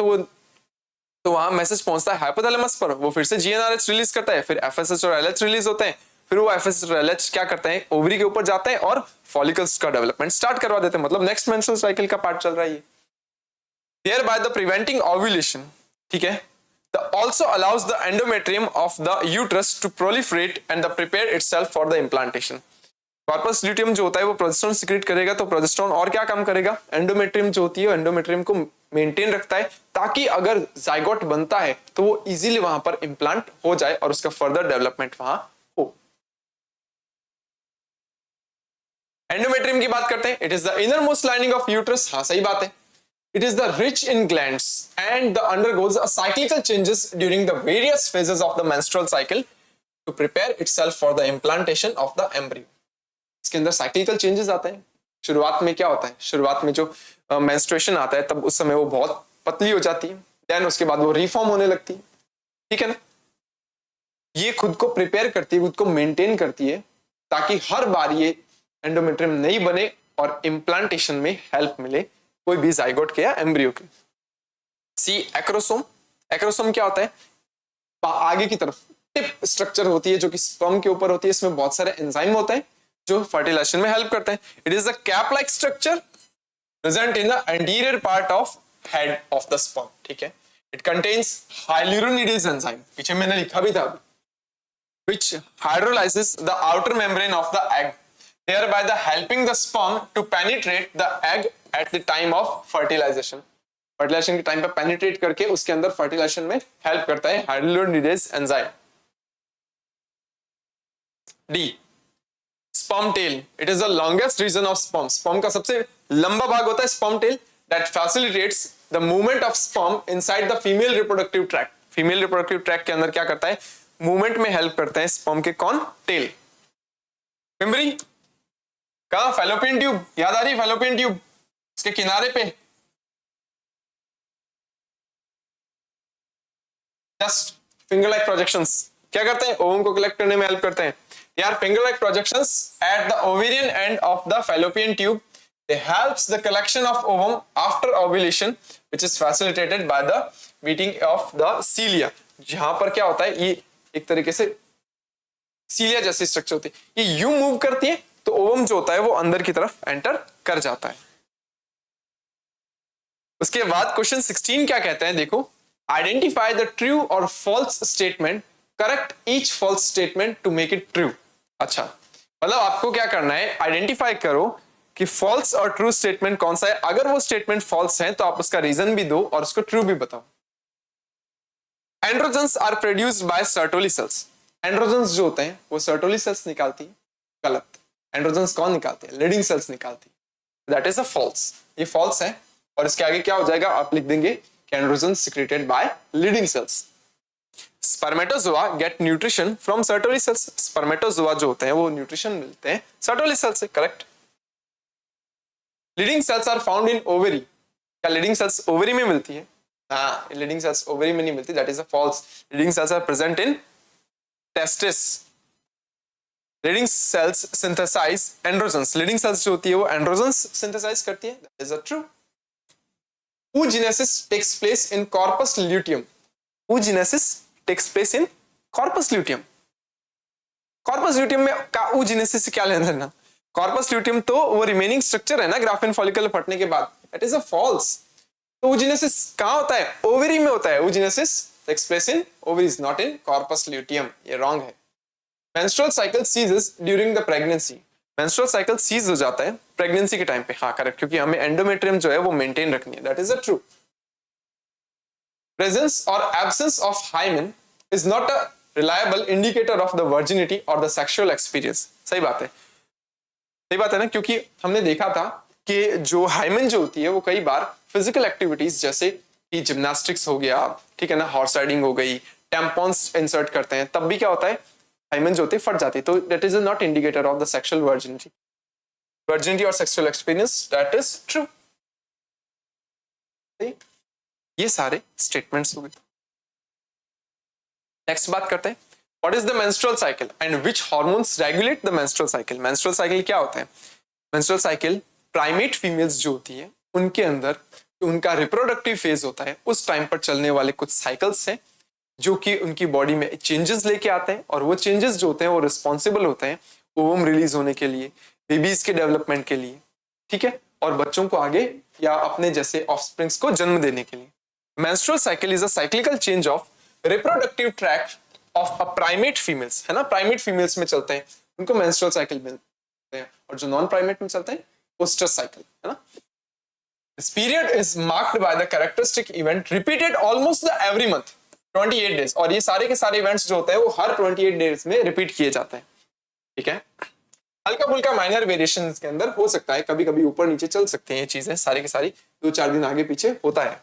तो वहां मैसेज पहुंचता है हाइपोथैलेमस पर, वो फिर से GnRH रिलीज करता है, फिर FSH और LH रिलीज होते हैं, फिर वो FSH और LH क्या करते हैं ओवरी के ऊपर जाते हैं और फॉलिकल्स का डेवलपमेंट स्टार्ट करवा देते हैं। मतलब नेक्स्ट मेंस्ट्रुअल साइकिल का पार्ट चल रहा है ये। Thereby the preventing ovulation, ठीक है, the also allows the endometrium of the uterus to proliferate and the prepare itself for the implantation। Corpus luteum जो होता है वो प्रोजेस्टेरॉन सिक्रेट करेगा, तो प्रोजेस्टेरॉन और क्या काम करेगा, एंडोमेट्रियम जो होती है एंडोमेट्रियम को मेंटेन रखता है ताकि अगर जाइगोट बनता है तो वो इजीली वहां पर इंप्लांट हो जाए और उसका फर्दर डेवलपमेंट वहां हो। एंडोमेट्रियम की बात करते हैं। It is the inner most lining of uterus. हाँ सही बात है। It is the rich in glands and the undergoes a cyclical changes during the various phases of the menstrual cycle to prepare itself for the implantation of the embryo. इसके अंदर cyclical changes आते हैं। शुरुआत में क्या होता है, शुरुआत में जो मेंस्ट्रुएशन आता है तब उस समय वो बहुत पतली हो जाती है, देन उसके बाद वो रिफॉर्म होने लगती है, ठीक है ना। ये खुद को प्रिपेयर करती है, खुद को मेंटेन करती है ताकि हर बार ये एंडोमेट्रियम नहीं बने और इम्प्लांटेशन में हेल्प मिले कोई भी जाइगोट के या एम्ब्रियो के। सी एक्रोसोम। एक्रोसोम क्या होता है, आगे की तरफ टिप स्ट्रक्चर होती है जो कि स्पर्म के ऊपर होती है। इसमें बहुत सारे एंजाइम होते हैं जो फर्टिलाइजेशन में हेल्प करते हैं। It is the cap like structure present in the anterior part of head of the sperm, ठीक है। इट कंटेन्स हाइल्यूरोनिडेज एंजाइम, पीछे मैंने लिखा भी था, which hydrolyzes the outer membrane of the egg, thereby helping the sperm to penetrate the egg at the time of fertilization. Fertilization के time पे penetrate करके उसके अंदर फर्टिलाइजेशन में हेल्प करता है hyaluronidase enzyme. D, sperm tail. It is the longest region of sperm. Sperm का सबसे लंबा भाग होता है sperm tail, that facilitates the movement of sperm inside the female reproductive tract. Female reproductive tract के अंदर क्या करता है, मूवमेंट में हेल्प करते हैं स्पर्म के. कौन? टेल. फिम्बरी कहां? Fallopian tube. याद आ रही है फैलोपियन ट्यूब? उसके किनारे पे जस्ट फिंगर लाइक प्रोजेक्शंस क्या करते हैं, ओवम को कलेक्ट करने में हेल्प करते हैं. यार finger like projections at the ovarian end of the Fallopian tube, they helps the collection of ovum after ovulation which is facilitated by the meeting of the cilia. जहां पर क्या होता है, ये एक तरीके से सीलिया जैसी स्ट्रक्चर होती है, ये यूं मूव करती है तो ओवम जो होता है वो अंदर की तरफ एंटर कर जाता है. उसके बाद क्वेश्चन 16 क्या कहते हैं, देखो. आइडेंटिफाई द ट्रू और false statement, correct each false statement to make it true. अच्छा, मतलब आपको क्या करना है, आइडेंटिफाई करो कि फॉल्स और ट्रू स्टेटमेंट कौन सा है. अगर वो स्टेटमेंट फॉल्स है तो आप उसका रीजन भी दो और उसको ट्रू भी बताओ. Androgens are produced by Sertoli cells. Androgens जो होते हैं वो सर्टोली सेल्स निकालती है. गलत. एंड्रोजन्स कौन निकालते हैं? लीडिंग सेल्स निकालती है. That is a false. ये फॉल्स है. और इसके आगे क्या हो जाएगा, आप लिख देंगे androgens secreted by Leydig cells. Spermatozoa get nutrition from Sertoli cells. Spermatozoa जो होते हैं वो न्यूट्रिशन मिलते हैं सर्टोली सेल्स से. Correct. Leydig cells are found in ovary. क्या लीडिंग सेल्स ओवरी में मिलती है? हाँ, लीडिंग सेल्स ओवरी में नहीं मिलती. That is a false. Leydig cells are present in testis. Leydig cells synthesise androgens. Leydig cells जो होती है वो एंड्रोजन्स सिंथेसाइज करती है. That is a true. oogenesis takes place in corpus luteum. oogenesis takes place in corpus luteum. corpus luteum में का oogenesis से क्या लेना देना? corpus luteum तो वो रिमेनिंग स्ट्रक्चर है ना ग्राफिन फॉलिकल फटने के बाद. It is a false. तो oogenesis कहाँ होता है? ओवरी में होता है. oogenesis takes place in ovaries, not in corpus luteum. ये wrong है. menstrual cycle ceases during the pregnancy. menstrual cycle cease हो जाता है प्रेगनेंसी के टाइम पे. हाँ करेक्ट, क्योंकि हमें एंडोमेट्रियम जो है वो मेंटेन रखनी है. That is a true. Presence और absence of hymen is not a reliable indicator of the virginity और द सेक्सुअल एक्सपीरियंस. सही बात है. सही बात है ना, क्योंकि हमने देखा था कि जो हाइमेन जो होती है वो कई बार फिजिकल एक्टिविटीज जैसे कि जिम्नास्टिक्स हो गया, ठीक है ना, हॉर्स राइडिंग हो गई, टैम्पॉन्स इंसर्ट करते हैं, तब भी क्या होता है, हाइमेन जो होती है फट जाती है. तो that is not indicator of the sexual virginity. Virginity और sexual experience, that is true. ये सारे स्टेटमेंट्स हो गए. नेक्स्ट बात करते हैं, what is the menstrual cycle and which hormones regulate the menstrual cycle. Menstrual cycle क्या होता है? मेंस्ट्रुअल साइकिल प्राइमेट फीमेल्स जो होती है उनके अंदर उनका रिप्रोडक्टिव फेज होता है, उस टाइम पर चलने वाले कुछ साइकिल्स हैं जो कि उनकी बॉडी में चेंजेस लेके आते हैं. और वो चेंजेस जो होते हैं वो रिस्पॉन्सिबल होते हैं ओवम रिलीज होने के लिए, बेबीज के डेवलपमेंट के लिए, ठीक है, और बच्चों को आगे या अपने जैसे ऑफस्प्रिंग्स को जन्म देने के लिए. Menstrual cycle is a cyclical change of reproductive tract of a primate females. है ना, प्राइमेट फीमेल्स में चलते हैं उनको मेंस्ट्रुअल साइकिल मिलते हैं, और जो नॉन प्राइमेट में चलते हैं ओस्ट्रस साइकिल. है ना. This period is marked by the characteristic event repeated almost every month, 28 days. और ये सारे के सारे इवेंट्स जो होते हैं वो हर 28 डेज में रिपीट किए जाते हैं. ठीक है. हल्का फुल्का माइनर वेरिएशन के अंदर हो सकता है, कभी कभी ऊपर नीचे चल सकते हैं ये चीजें, सारी की सारी 2-4 दिन आगे पीछे होता है.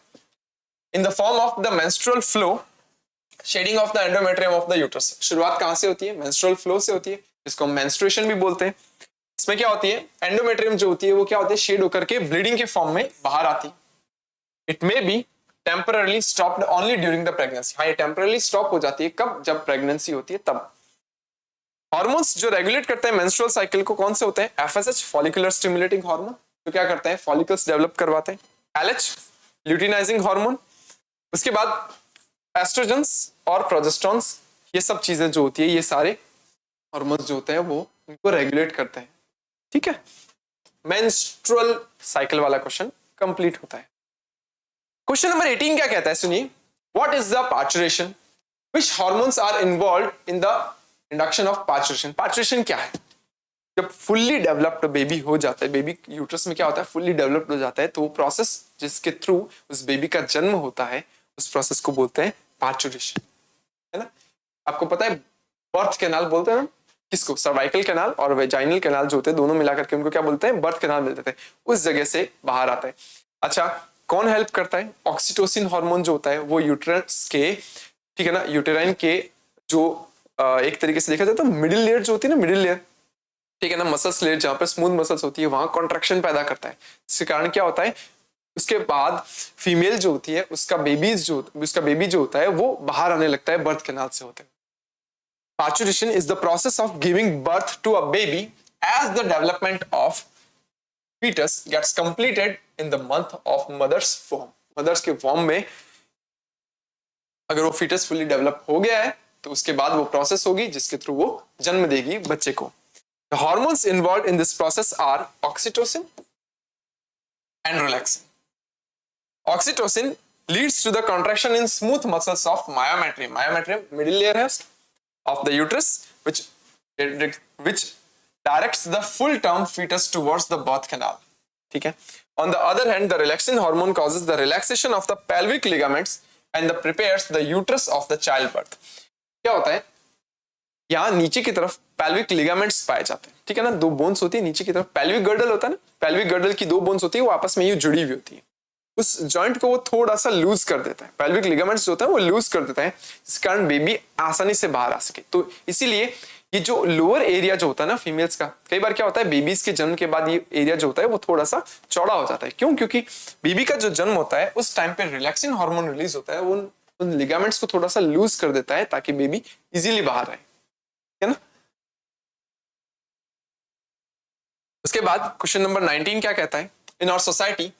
In the form of the menstrual flow, shedding of the endometrium of the uterus. शुरुआत कहां से होती है? मेंस्ट्रुअल फ्लो से होती है, जिसको हम मेंस्ट्रुएशन भी बोलते हैं. इसमें क्या होती है, एंडोमेट्रियम जो होती है वो क्या होती है, शेड होकर के ब्लीडिंग के फॉर्म में बाहर आती है. It may be temporarily stopped only during the pregnancy. हाँ, ये टेम्पररली स्टॉप हो जाती है कब? जब प्रेगनेंसी होती है तब. हार्मोन्स जो रेगुलेट करते हैं मेंस्ट्रुअल साइकिल को कौन से होते हैं? एफएसएच, फॉलिकुलर स्टिमुलेटिंग हार्मोन, तो क्या करते हैं, फॉलिकल्स डेवलप करवाते हैं. LH, luteinizing hormone. उसके बाद एस्ट्रोजेंस और प्रोजेस्टेरॉन्स, ये सब चीजें जो होती है, ये सारे हार्मोन्स जो होते हैं वो इनको रेगुलेट करते हैं. ठीक है. मेंस्ट्रुअल साइकिल वाला क्वेश्चन कंप्लीट होता है. क्वेश्चन नंबर 18 क्या कहता है, सुनिए. What is the parturition? Which hormones are involve in the induction of parturition? Parturition क्या है? जब फुल्ली डेवलप्ड बेबी हो जाता है, बेबी यूट्रस में क्या होता है, फुल्ली डेवलप्ड हो जाता है, तो वो प्रोसेस जिसके थ्रू उस बेबी का जन्म होता है, उस प्रोसेस को बोलते हैं पार्चुरेशन, है ना? आपको पता है बर्थ कैनाल बोलते हैं ना किसको? सर्वाइकल कैनाल और वेजाइनल कैनाल जो होते हैं दोनों मिलाकर के उनको क्या बोलते हैं? बर्थ कैनाल मिलते थे, उस जगह से बाहर आता है। अच्छा, कौन हेल्प करता है? ऑक्सीटोसिन हार्मोन जो होता है वो यूट्रस के, ठीक है ना, यूटेराइन के जो एक तरीके से देखा जाए तो मिडिल लेयर जो होती है ना, मिडिल लेयर, ठीक है ना, मसल्स लेयर जहां पर स्मूथ मसल्स होती है वहां कॉन्ट्रैक्शन पैदा करता है। इसके कारण क्या होता है, उसके बाद फीमेल जो होती है उसका बेबी जो होता है वो बाहर आने लगता है बर्थ कैनाल से होते हैं। Parturition is the process of giving birth to a baby as the development of fetus gets completed in the month of mother's womb. Mother's के वॉर्म में अगर वो फीटस फुली डेवलप हो गया है तो उसके बाद वो प्रोसेस होगी जिसके थ्रू वो जन्म देगी बच्चे को। The hormones involved in this process are oxytocin and relaxin. Oxytocin leads to the contraction in smooth muscles of myometrium. Myometrium middle layer है of the uterus, which directs the full term fetus towards the birth canal. ठीक है? On the other hand, the relaxin hormone causes the relaxation of the pelvic ligaments and the prepares the uterus of the childbirth. क्या होता है? यहाँ नीचे की तरफ pelvic ligaments पाए जाते हैं, ठीक है ना, दो बोन्स होती है नीचे की तरफ, pelvic girdle होता है ना, pelvic girdle की दो बोन्स होती है वो आपस में यूं जुड़ी हुई होती है, उस जॉइंट को वो थोड़ा सा लूज कर देता है, पेल्विक लिगामेंट्स जो होता है वो लूज कर देता है जिस कारण बेबी आसानी से बाहर आ सके। तो इसीलिए ये जो लोअर एरिया जो होता है ना फीमेल्स का, कई बार क्या होता है बेबीज के जन्म के बाद ये एरिया जो होता है वो थोड़ा सा चौड़ा हो जाता है। क्यों? क्योंकि बेबी का जो जन्म होता है उस टाइम पे रिलैक्सिन हार्मोन रिलीज होता है, वो उन लिगामेंट्स को थोड़ा सा लूज कर देता है ताकि बेबी इजीली बाहर आए, है ना। उसके बाद क्वेश्चन नंबर 19 क्या कहता है? In our society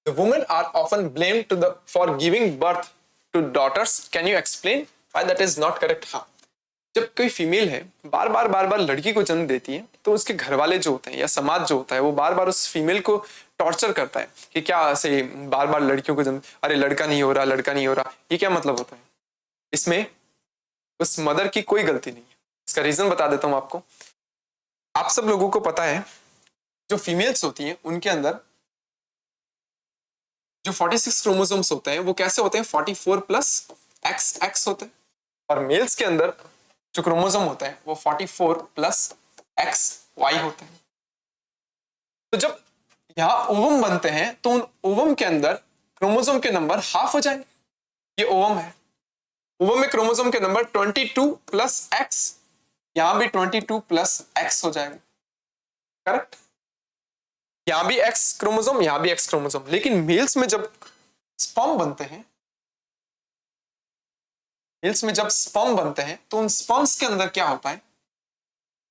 the women are often blamed for giving birth to daughters. Can you explain why that is not correct? हाँ, जब कोई फीमेल है बार बार लड़की को जन्म देती है तो उसके घर वाले जो होते हैं या समाज जो होता है वो बार बार उस फीमेल को टॉर्चर करता है कि क्या ऐसे बार लड़कियों को जन्म, अरे लड़का नहीं हो रहा, ये क्या मतलब होता है? इसमें उस मदर की कोई गलती नहीं है। इसका रीजन बता देता हूं आपको। आप सब लोगों को पता है जो फीमेल्स होती हैं उनके अंदर जो 46 क्रोमोसोम्स होते हैं वो कैसे होते हैं? 44 प्लस XX होते हैं, और मेल्स के अंदर जो क्रोमोसोम होता है वो 44 प्लस XY होते हैं। तो जब यहाँ ओवम बनते हैं तो उन ओवम के अंदर क्रोमोसोम के नंबर हाफ हो जाएंगे। ये ओवम है, ओवम में क्रोमोसोम के नंबर 22 प्लस X, यहां भी 22 प्लस X हो जाएगा, करेक्ट? यहां भी X क्रोमोसोम, यहां भी X क्रोमोसोम। लेकिन मेल्स में जब स्पर्म बनते हैं, तो उन स्पर्म्स के अंदर क्या होता है?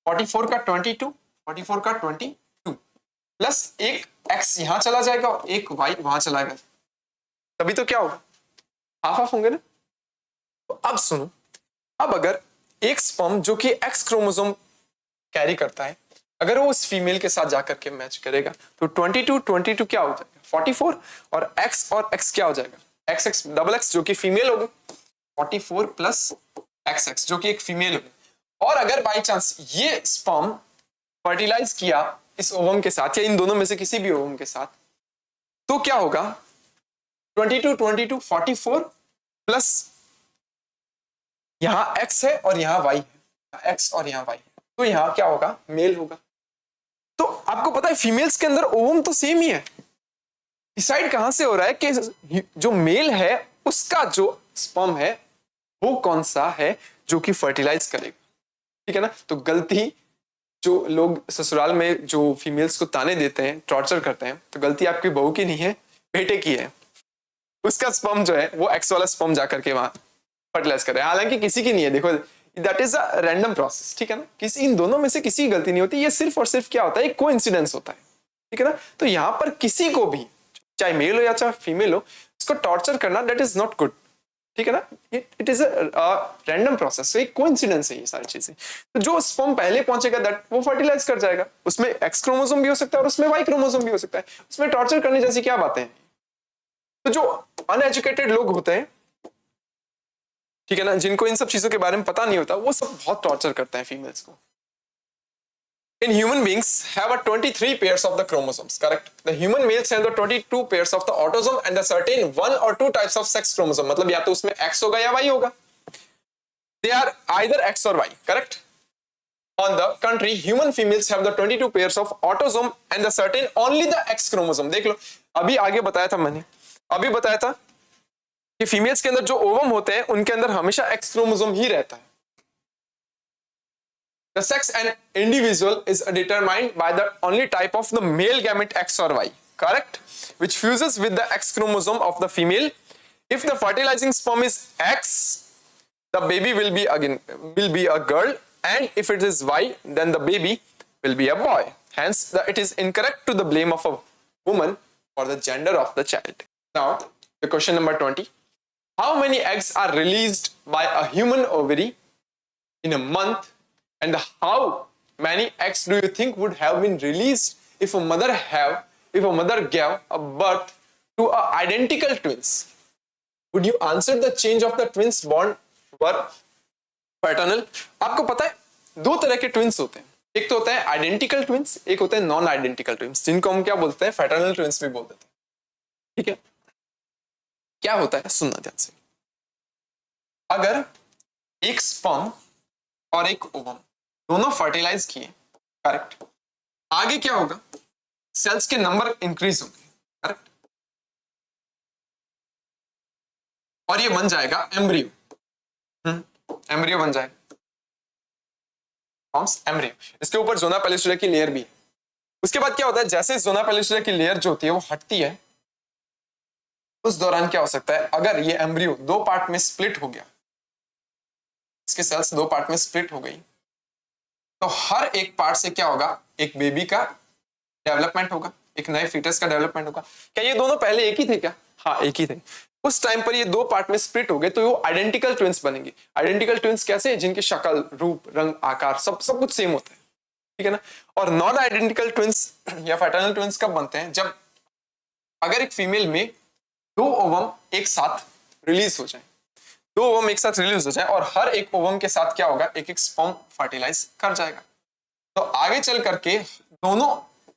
44 का 22, 44 का 22 प्लस एक X यहां चला जाएगा और एक Y वहां चला जाएगा, तभी तो क्या होगा? हाफ होंगे ना। तो अब सुनो, अब अगर एक स्पर्म जो कि X क्रोमोसोम कैरी करता है अगर वो उस फीमेल के साथ जाकर के मैच करेगा तो 22 क्या हो जाएगा? 44, और X क्या हो जाएगा? XX डबल X जो कि फीमेल होगी, 44 प्लस XX जो कि एक फीमेल होगी। और अगर बाई चांस ये स्पर्म फर्टिलाइज किया इस ओवम के साथ या इन दोनों में से किसी भी ओवम के साथ, तो क्या होगा? 22 44 प्लस यहां X है और यहां Y है, X और यहां Y है, तो यहां क्या होगा? मेल होगा। तो आपको पता है फीमेल्स के अंदर ओवम तो सेम ही है, डिसाइड कहां से हो रहा है कि जो मेल है उसका जो स्पर्म है वो कौन सा है जो कि फर्टिलाइज करेगा, ठीक है ना। तो गलती जो लोग ससुराल में जो फीमेल्स को ताने देते हैं, टॉर्चर करते हैं, तो गलती आपकी बहू की नहीं है, बेटे की है। उसका स्पर्म जो है वो X वाला स्पर्म जाकर के वहां फर्टिलाइज करे, हालांकि किसी की नहीं है। देखो that is a random process, ठीक है ना, किसी इन दोनों में से किसी की गलती नहीं होती, ये सिर्फ और सिर्फ क्या होता है? एक कोइंसिडेंस होता है, ठीक है ना। तो यहां पर किसी को भी चाहे मेल हो या चाहे फीमेल हो इसको टॉर्चर करना दैट इज नॉट गुड, ठीक है ना। It is a random process, एक कोइंसिडेंस है ये सारी चीजें। तो जो स्पर्म पहले पहुंचेगा दैट वो फर्टिलाइज कर जाएगा, उसमें X क्रोमोसोम भी हो सकता है और उसमें Y क्रोमोसोम भी हो सकता है, उसमें टॉर्चर करने जैसी क्या बातें हैं। तो जो अनएजुकेटेड लोग होते हैं ठीक है ना, जिनको इन सब चीजों के बारे में पता नहीं होता वो सब बहुत टॉर्चर करते हैं फीमेल्स को. In human beings have a 23 pairs of the chromosomes, correct? The human males have the 22 pairs of the autosome and the certain one or two types of sex chromosome. मतलब या तो उसमें X होगा या Y होगा. They are either X or Y, correct? On the contrary, human females have the 22 pairs of autosome and the certain only the X chromosome. देख लो, अभी आगे बताया था मैंने, अभी बताया था कि फीमेल्स के अंदर जो ओवम होते हैं उनके अंदर हमेशा X क्रोमोसोम ही रहता है. The sex and individual is determined by the only type of the male gamete X or Y, correct? Which fuses with the X chromosome of the female. If the fertilizing sperm is X, the baby will be a girl, and if it is Y, then the baby will be a boy. Hence, it is incorrect to the blame of a woman for the gender of the child. Now, the question number 20. How many eggs are released by a human ovary in a month? And how many eggs do you think would have been released if a mother gave a birth to identical twins? Would you answer the change of the twins born were paternal? आपको पता है दो तरह के twins होते हैं, एक तो होता है आइडेंटिकल ट्विंस, एक होते हैं नॉन आइडेंटिकल ट्विंस, जिनको हम क्या बोलते हैं, फैटर्नल ट्विंस भी बोल देते हैं. ठीक है, क्या होता है सुनना ध्यान से. अगर एक स्पर्म और एक ओवम दोनों फर्टिलाइज किए, करेक्ट, आगे क्या होगा, सेल्स के नंबर इंक्रीज होंगे, करेक्ट, और ये बन जाएगा एम्ब्रियो. एम्ब्रियो बन जाएगा, फॉर्म्स एम्ब्रियो. इसके ऊपर जोना पेलिस्ट्रिया की लेयर भी है. उसके बाद क्या होता है, जैसे जोना पेलिस्ट्रिया की लेयर जो होती है वो हटती है, उस दौरान क्या हो सकता है, अगर ये एम्ब्रियो दो पार्ट में स्प्लिट हो गया, इसके सेल्स दो पार्ट में स्प्लिट हो गई, तो हर एक पार्ट से क्या होगा, एक बेबी का डेवलपमेंट होगा, एक नए फीटस का डेवलपमेंट होगा. क्या ये दोनों पहले एक ही थे क्या? हाँ, एक ही थे. उस टाइम पर ये दो पार्ट में स्प्लिट हो गए तो वो आइडेंटिकल ट्विंस बनेंगे. आइडेंटिकल ट्विंस कैसे, जिनकी शक्ल, रूप, रंग, आकार सब कुछ सेम होता है. ठीक है ना. और नॉन आइडेंटिकल ट्विंस या फैटर्नल ट्विंस कब बनते हैं, जब अगर एक फीमेल में दो ओवम एक साथ रिलीज हो जाए, दो ओवम एक साथ रिलीज हो जाए और हर एक ओवम के साथ क्या होगा, एक एक स्पर्म फर्टिलाइज कर जाएगा. तो आगे चल करके दोनों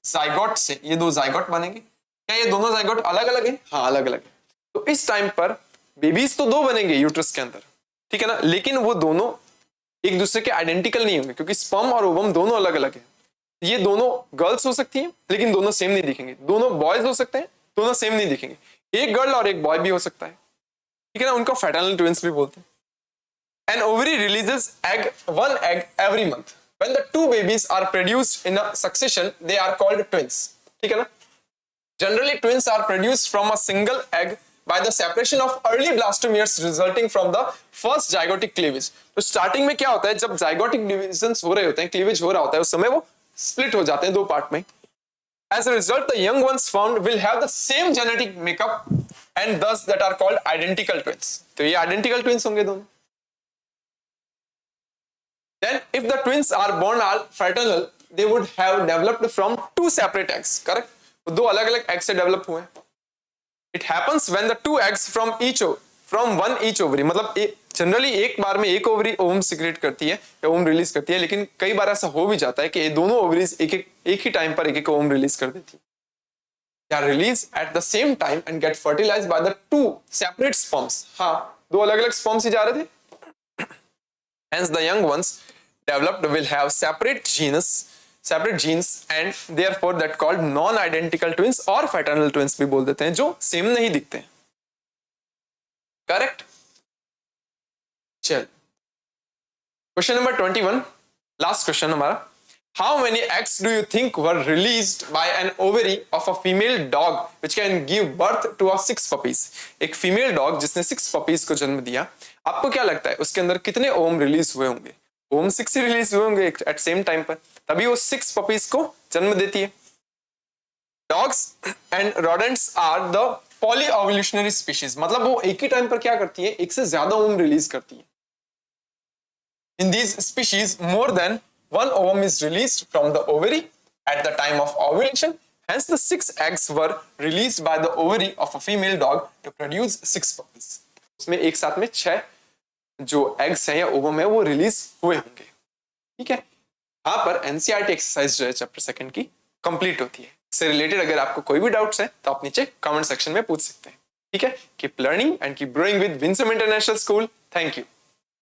जाइगोट से ये दो जाइगोट बनेंगे. क्या ये दोनों जाइगोट अलग अलग हैं? हाँ, अलग अलग है. तो इस टाइम पर बेबीज तो दो बनेंगे यूट्रस के अंदर, ठीक है ना, लेकिन वो दोनों एक दूसरे के आइडेंटिकल नहीं होंगे, क्योंकि स्पर्म और ओवम दोनों अलग अलग है. ये दोनों गर्ल्स हो सकती हैं लेकिन दोनों सेम नहीं दिखेंगे. दोनों बॉयज हो सकते हैं, दोनों सेम नहीं दिखेंगे. एक गर्ल और एक बॉय भी हो सकता है. ठीक है ना, उनको फैटर्नल ट्विंस भी बोलते हैं. An ovary releases one egg every month. When the two babies are produced in a succession, they are called twins. ठीक है ना? Generally, twins are produced from a single egg by the separation of early blastomeres resulting from the first zygotic cleavage. तो starting में क्या होता है, जब zygotic divisions हो रहे होते हैं, क्लीवेज हो रहा होता है, उस समय वो स्प्लिट हो जाते हैं दो पार्ट में. As a result, the young ones formed will have the same genetic makeup and thus that are called identical twins. तो ये identical twins होंगे दोनों. Then, if the twins are born are fraternal, they would have developed from two separate eggs. Correct? दो अलग-अलग egg से develop हुए. It happens when the two eggs from one each ovary. मतलब generally एक बार में एक ओवरी ओवम सिक्रेट करती है या ओवम रिलीज करती है, लेकिन कई बार ऐसा हो भी जाता है कि ये दोनों ओवरीज एक ही टाइम पर एक ओवम रिलीज कर देती है. They are released at the same time and get fertilized by the two separate sperms. हाँ, दो अलग-अलग sperms ही जा रहे थे. Hence, the young ones developed will have separate genes and therefore that called non-identical twins or fraternal twins भी बोल देते हैं, जो सेम नहीं दिखते हैं. करेक्ट. चल, क्वेश्चन नंबर 21, लास्ट क्वेश्चन हमारा. How many eggs do you think were released by an ovary of a female dog which can give birth to 6 puppies? एक फीमेल डॉग जिसने 6 पपीज को जन्म दिया, आपको क्या लगता है उसके अंदर कितने ओवम रिलीज हुए होंगे? ओवम 6 ही रिलीज हुए होंगे एट सेम टाइम पर, तभी वो 6 पपीज को जन्म देती है. Dogs and rodents are the polyovulatory species, मतलब वो एक ही टाइम पर क्या करती है, एक से ज्यादा ओवम रिलीज करती है. In these species more than one ovum is released from the ovary at the time of ovulation. Hence, the 6 eggs were released by the ovary of a female dog to produce 6 puppies. उसमें एक साथ में 6 जो eggs हैं या ovum है वो release हुए होंगे। ठीक है, यहाँ पर एनसीईआरटी एक्सरसाइज जो है चैप्टर सेकंड की कंप्लीट होती है। इससे रिलेटेड अगर आपको कोई भी डाउट्स है तो आप नीचे कमेंट सेक्शन में पूछ सकते हैं। ठीक है, keep learning and keep growing with Winsome International school. Thank you.